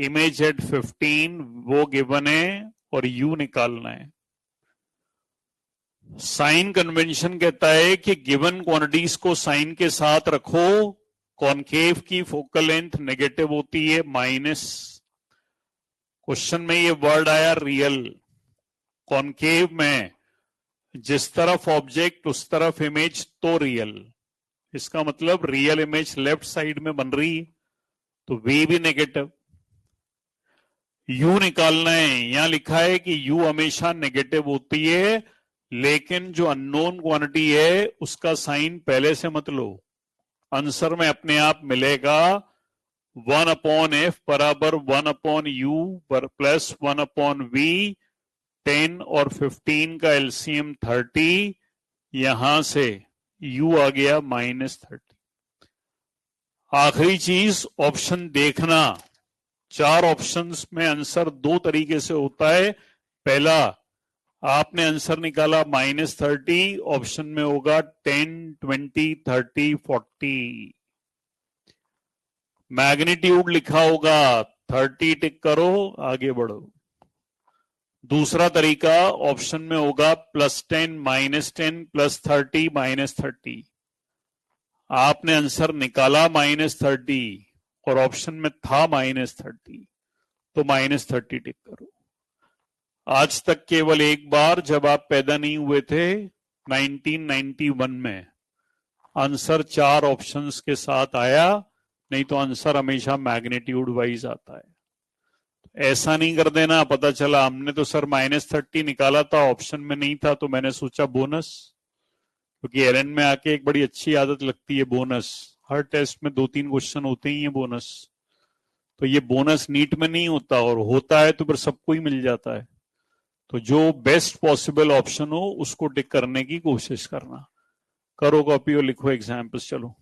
इमेज एट 15 वो गिवन है और यू निकालना है। साइन कन्वेंशन कहता है कि गिवन क्वांटिटीज को साइन के साथ रखो। कॉनकेव की फोकल लेंथ नेगेटिव होती है माइनस, क्वेश्चन में ये वर्ड आया रियल। कॉनकेव में जिस तरफ ऑब्जेक्ट उस तरफ इमेज तो रियल, इसका मतलब रियल इमेज लेफ्ट साइड में बन रही है तो वी भी नेगेटिव। यू निकालना है, यहां लिखा है कि यू हमेशा नेगेटिव होती है, लेकिन जो अननोन क्वांटिटी है उसका साइन पहले से मत लो, आंसर में अपने आप मिलेगा। 1/f बराबर 1/u प्लस 1/v, 10 और 15 का एलसीएम 30, यहां से u आ गया -30। आखिरी चीज ऑप्शन देखना, 4 ऑप्शंस में आंसर 2 तरीके से होता है। पहला, आपने आंसर निकाला -30, ऑप्शन में होगा 10, 20, 30, 40। मैग्नीट्यूड लिखा होगा 30, टिक करो, आगे बढ़ो। दूसरा तरीका ऑप्शन में होगा +10, -10, +30, -30। आपने आंसर निकाला -30 और ऑप्शन में था -30, तो -30 टिक करो। आज तक केवल एक बार, जब आप पैदा नहीं हुए थे 1991 में, आंसर 4 ऑप्शंस के साथ आया, नहीं तो आंसर हमेशा मैग्नीट्यूड वाइज आता है। ऐसा नहीं कर देना, पता चला हमने तो सर -30 निकाला था, ऑप्शन में नहीं था, तो मैंने सोचा बोनस, क्योंकि एरन में आके एक बड़ी अच्छी आदत लगती है बोनस। हर टेस्ट में 2-3 क्वेश्चन होते ही हैं बोनस, तो ये बोनस नीट में नहीं होता, और होता है तो फिर सबको ही मिल जाता है। तो जो बेस्ट पॉसिबल ऑप्शन हो उसको टिक करने की कोशिश करना। करो कॉपी और लिखो एग्जाम्पल्स, चलो।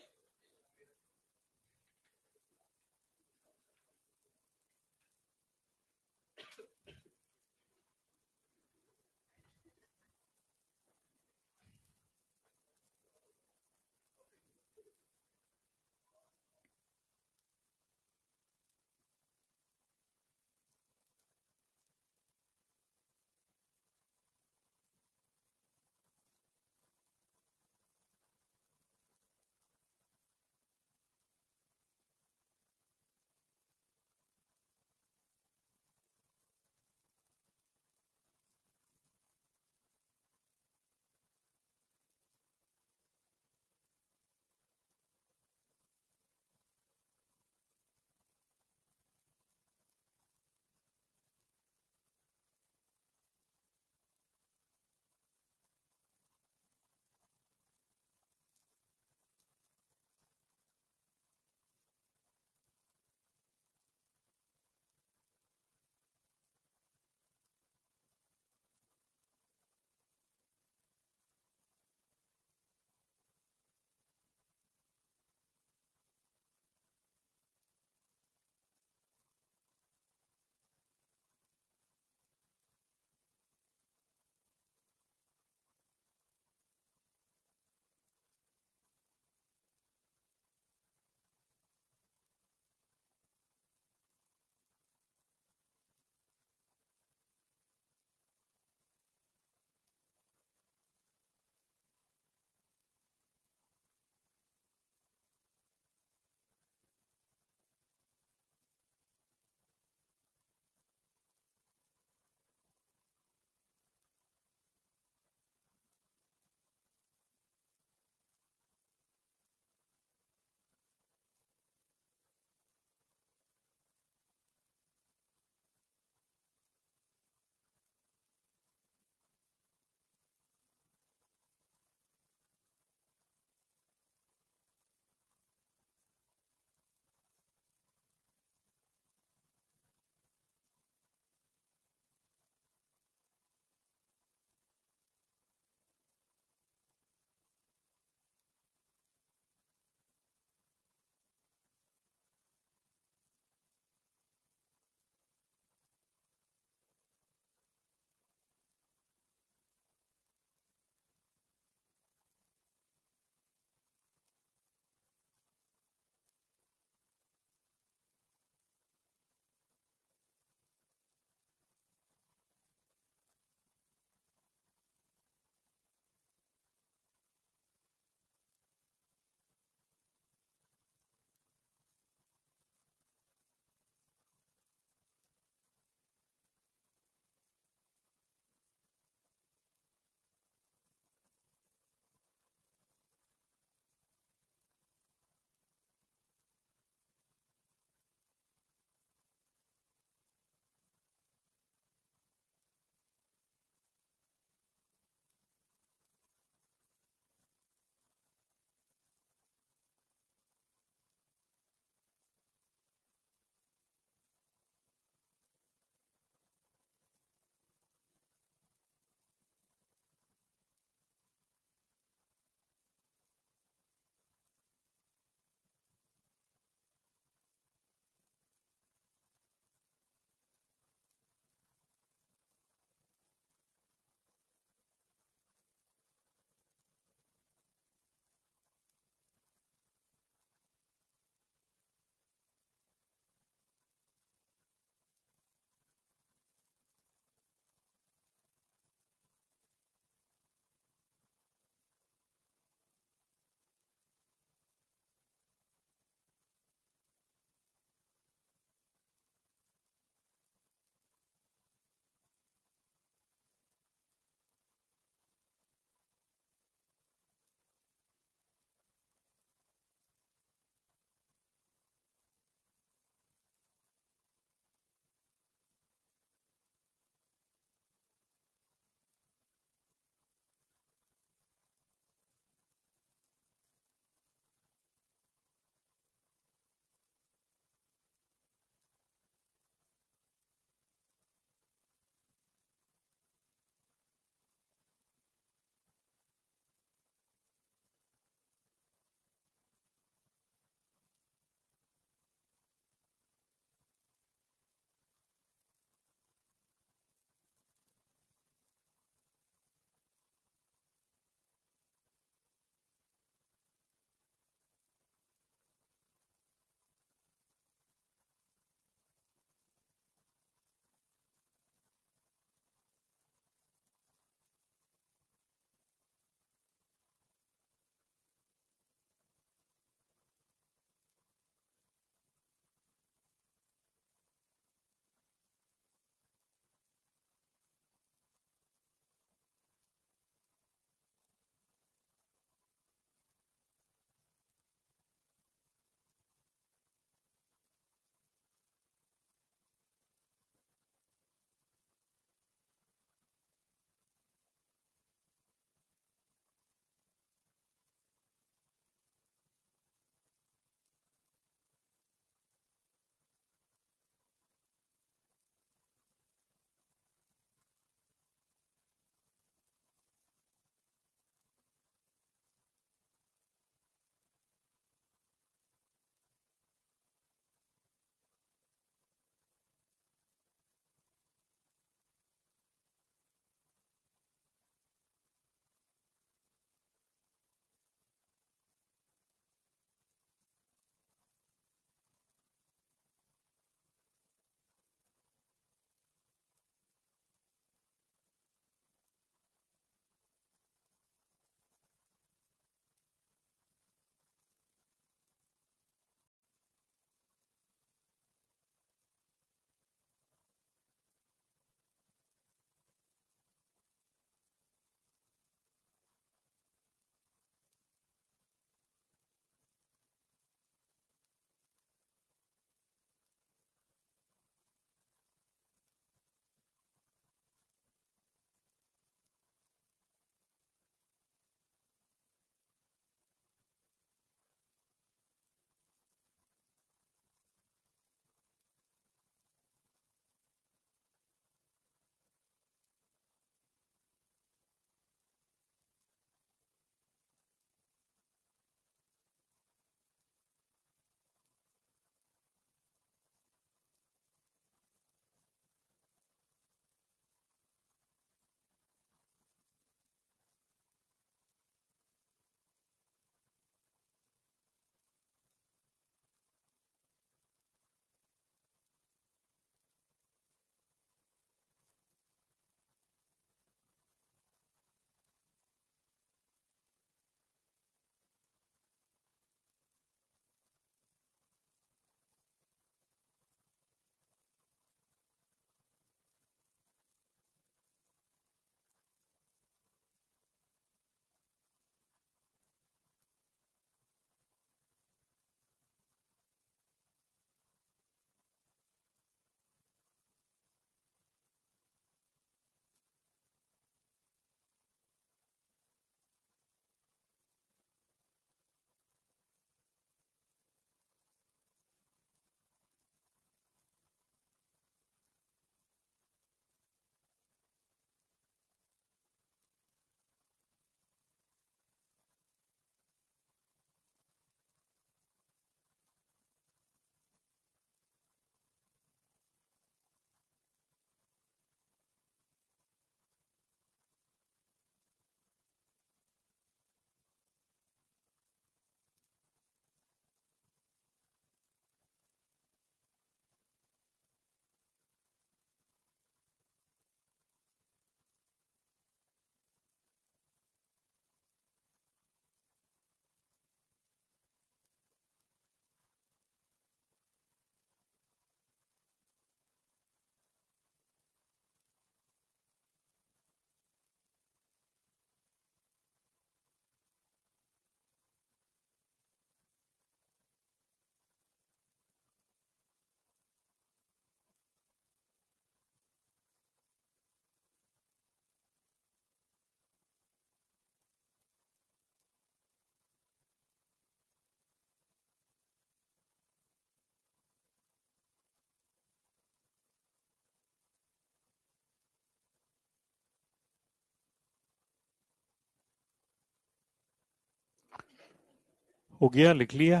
हो गया, लिख लिया?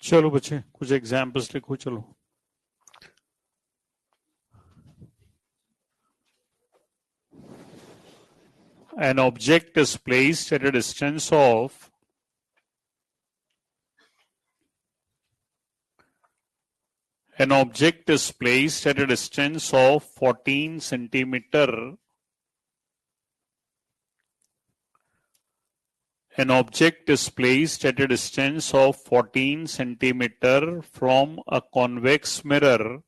चलो बच्चे, कुछ एग्जाम्पल्स लिखो, चलो। An object is placed at a distance of an object is placed at a distance of 14 centimeter. An object is placed at a distance of 14 centimeter from a convex mirror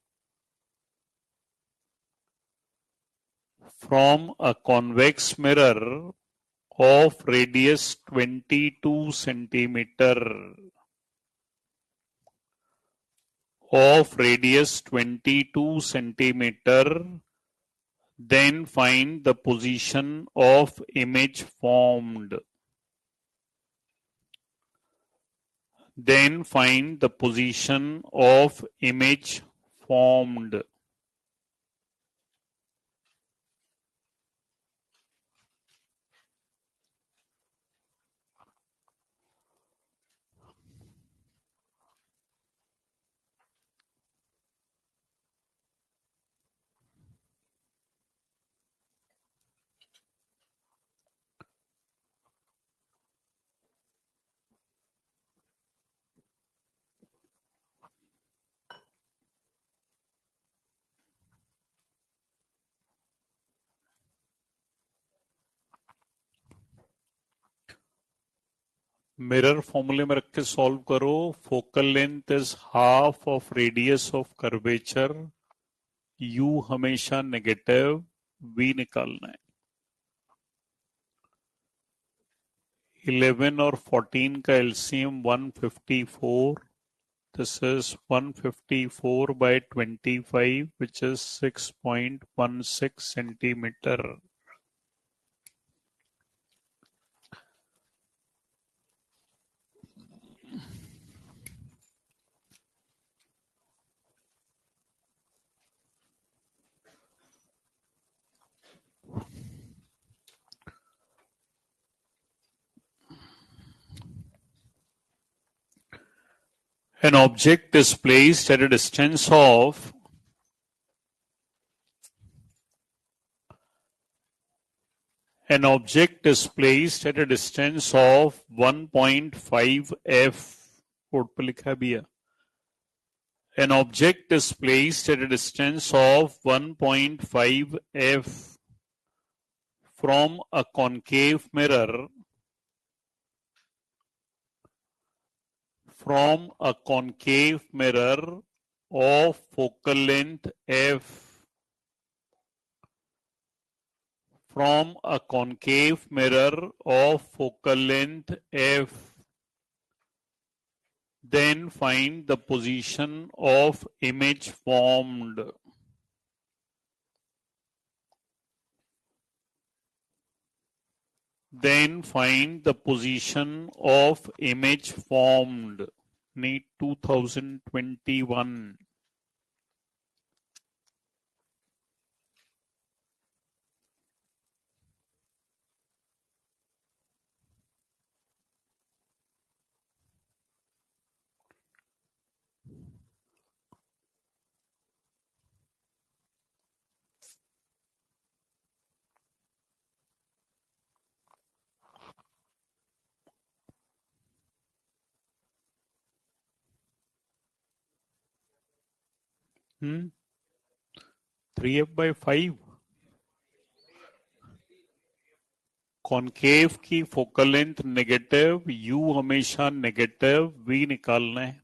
of radius 22 centimeter then find the position of image formed. Then find the position of image formed. Mirror फॉर्मूले में रख के solve करो. Focal length is half of radius of curvature. You हमेशा negative, we निकालना है. 11 और 14 का LCM 154. This is 154 by 25, which is 6.16 centimeter. An object is placed at a distance of An object is placed at a distance of 1.5 f. Code पे लिखा भी है. An object is placed at a distance of 1.5 f from a concave mirror of focal length f, from a concave mirror of focal length f, then find the position of image formed. Then find the position of image formed. NEET 2021. Hmm? 3f/5. Concave की focal length negative, you हमेशा negative, we निकालना है।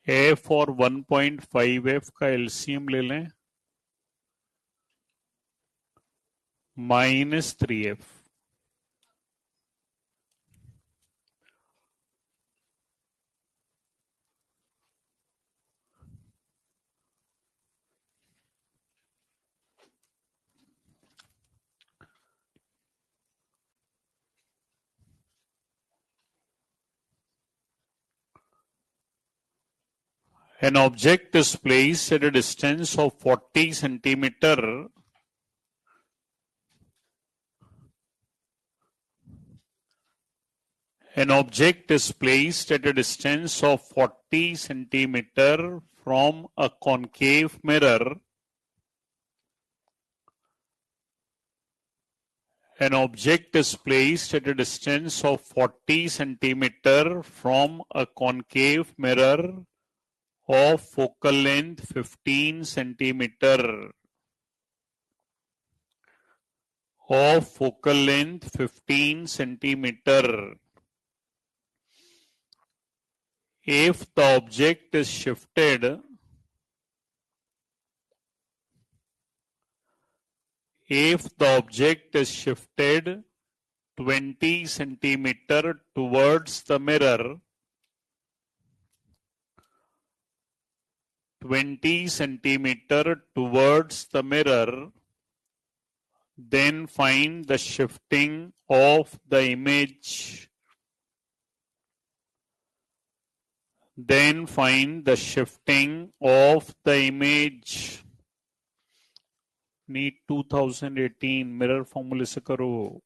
F और 1.5f का LCM ले लें, -3f। An object is placed at a distance of 40 centimeter An object is placed at a distance of 40 centimeter from a concave mirror. An object is placed at a distance of 40 centimeter from a concave mirror of focal length 15 centimeter. Of focal length 15 centimeter. If the object is shifted, if the object is shifted 20 centimeter towards the mirror, 20 centimeter towards the mirror, then find the shifting of the image. Then find the shifting of the image. NEET 2018 mirror फॉर्मूले से करो।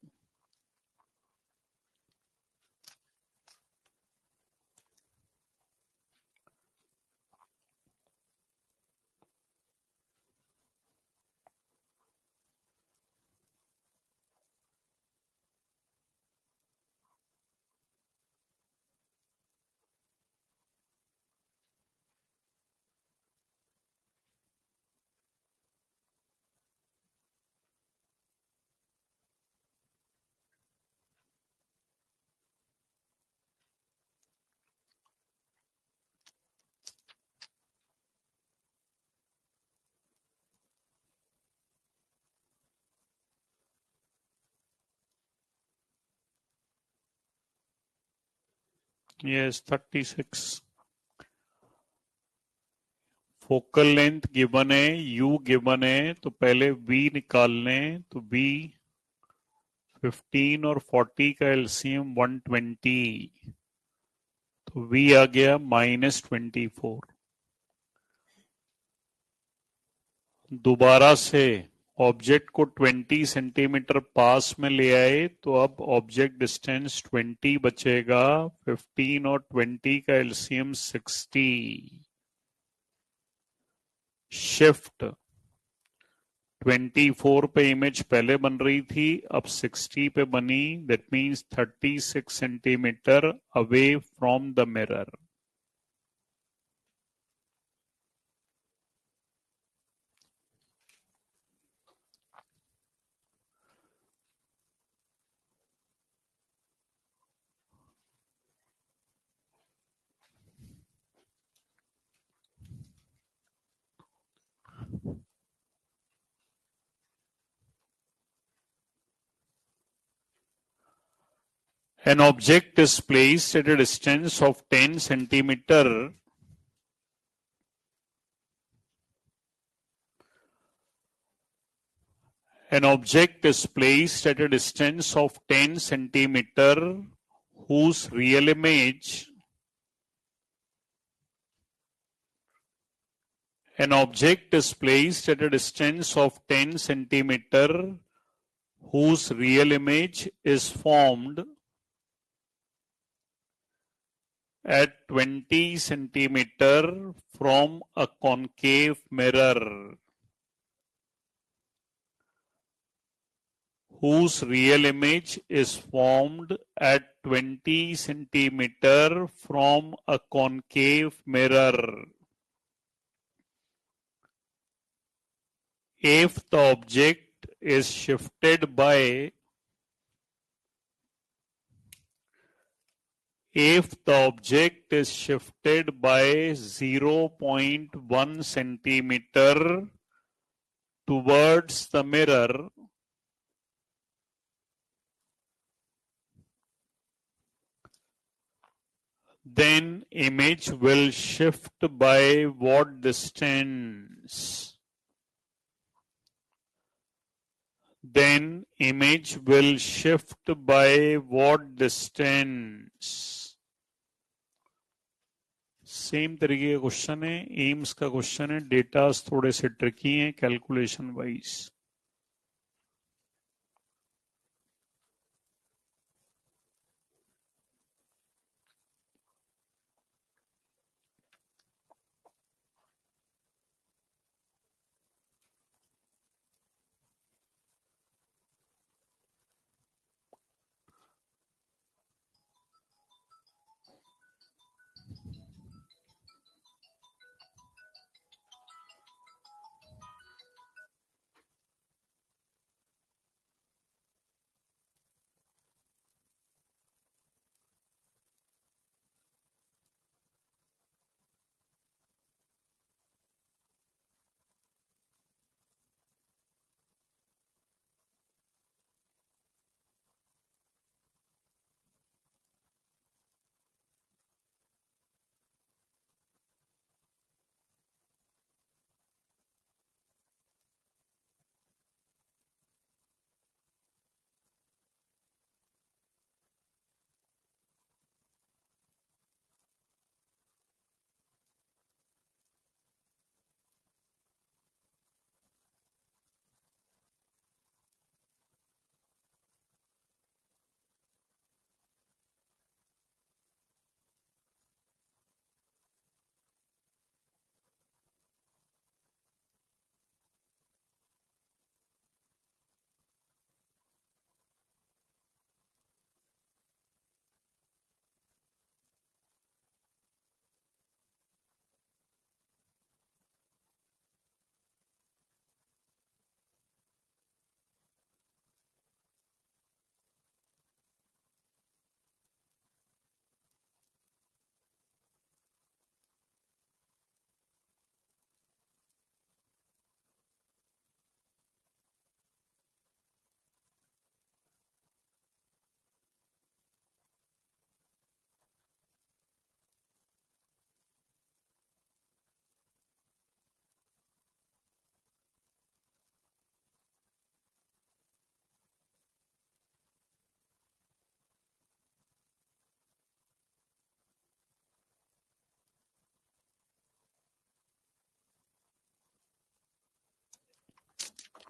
Yes, 36. Focal length given है, you given है, तो पहले we निकाल लें। तो वी 15 और 40 का एलसीएम 120, तो वी आ गया -24। दोबारा से ऑब्जेक्ट को 20 सेंटीमीटर पास में ले आए, तो अब ऑब्जेक्ट डिस्टेंस 20 बचेगा। 15 और 20 का एलसीएम 60। शिफ्ट 24 पे इमेज पहले बन रही थी, अब 60 पे बनी। That means 36 centimetre away from the mirror. An object is placed at a distance of 10 centimeter An object is placed at a distance of 10 centimeter whose real image An object is placed at a distance of 10 centimeter whose real image is formed at 20 centimeter from a concave mirror. Whose real image is formed at 20 centimeter from a concave mirror. If the object is shifted by If the object is shifted by 0.1 centimeter towards the mirror, then image will shift by what distance? Then image will shift by what distance? Same तरीके का question है, AIIMS का question है, datas थोड़े से tricky हैं calculation wise.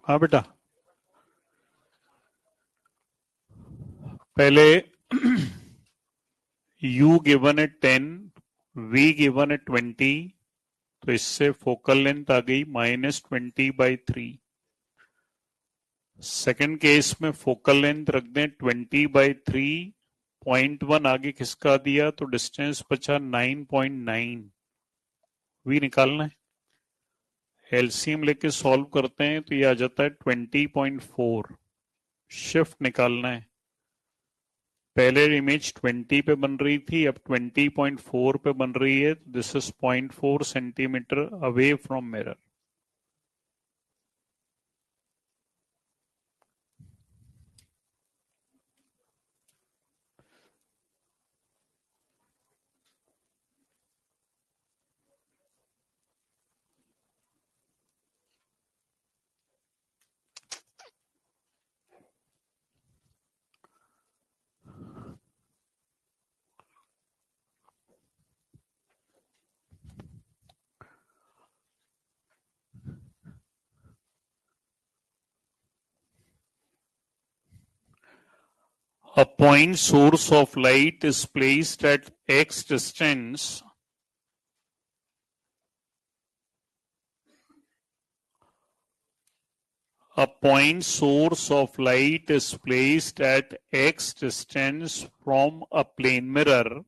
हाँ बेटा, पहले u गिवन है 10, v गिवन है 20, तो इससे फोकल लेंथ आ गई -20/3. सेकंड केस में फोकल लेंथ रख दें 20/3, 0.1 आगे किसका दिया तो डिस्टेंस बचा 9.9. v निकालना है, एलसीएम लेके सॉल्व करते हैं तो ये आ जाता है 20.4. शिफ्ट निकालना है, पहले इमेज 20 पे बन रही थी, अब 20.4 पे बन रही है. This is 0.4 centimetre away from mirror. A point source of light is placed at x distance A point source of light is placed at x distance from a plane mirror.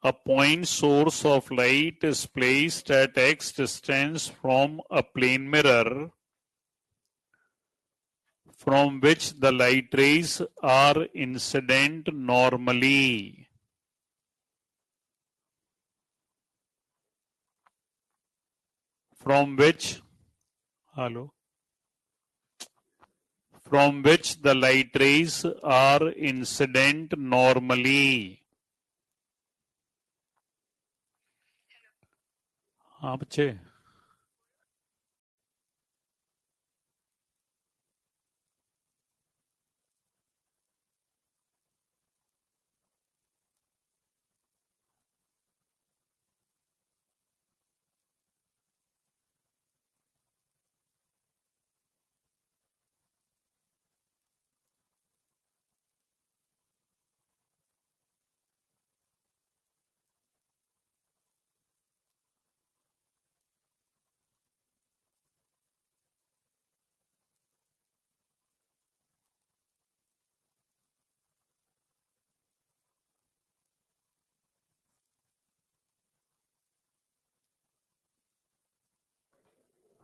A point source of light is placed at x distance from a plane mirror from which the light rays are incident normally. From which the light rays are incident normally. हाँ बच्चे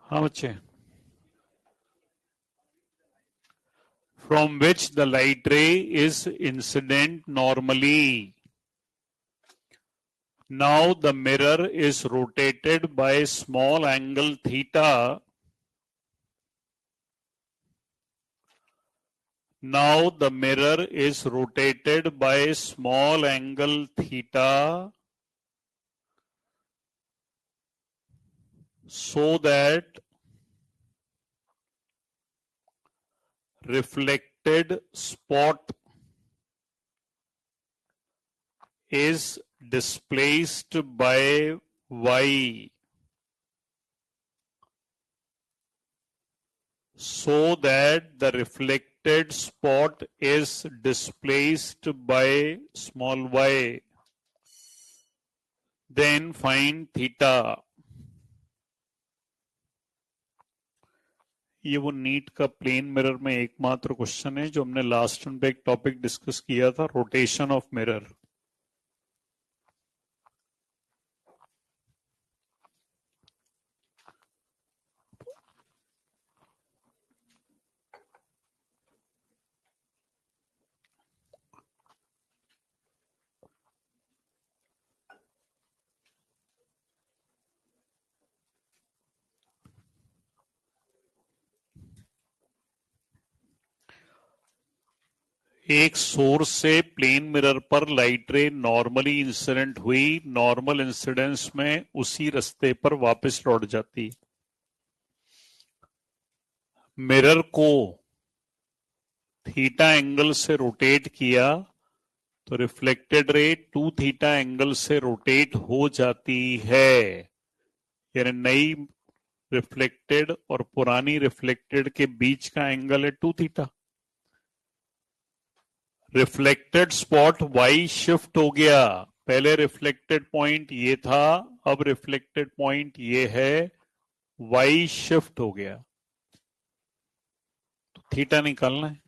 हाँ बच्चे from which the light ray is incident normally. Now the mirror is rotated by small angle theta. Now the mirror is rotated by small angle theta so that reflected spot is displaced by y, so that the reflected spot is displaced by small y. Then find theta. ये वो NEET का plane mirror में एकमात्र question है जो हमने last में एक टॉपिक डिस्कस किया था, रोटेशन ऑफ मिरर. एक सोर्स से प्लेन मिरर पर लाइट रे नॉर्मली इंसिडेंट हुई, नॉर्मल इंसिडेंस में उसी रास्ते पर वापस लौट जाती. मिरर को थीटा एंगल से रोटेट किया तो रिफ्लेक्टेड रे 2 थीटा एंगल से रोटेट हो जाती है. यानी नई रिफ्लेक्टेड और पुरानी रिफ्लेक्टेड के बीच का एंगल है 2 theta. Reflected spot y shift हो गया. पहले रिफ्लेक्टेड पॉइंट ये था, अब रिफ्लेक्टेड पॉइंट ये है, y शिफ्ट हो गया. तो थीटा निकालना है.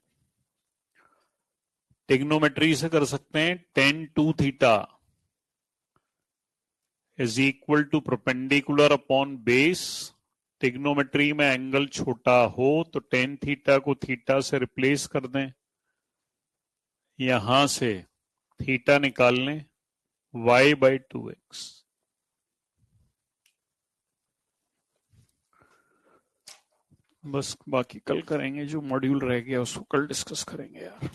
टिग्नोमेट्री से कर सकते हैं. tan 2 theta is equal to perpendicular upon base. Trigonometry में एंगल छोटा हो तो tan थीटा को थीटा से रिप्लेस कर दें. यहां से थीटा निकाल लें, y/2x. बस बाकी कल करेंगे. जो मॉड्यूल रह गया उसको कल डिस्कस करेंगे यार.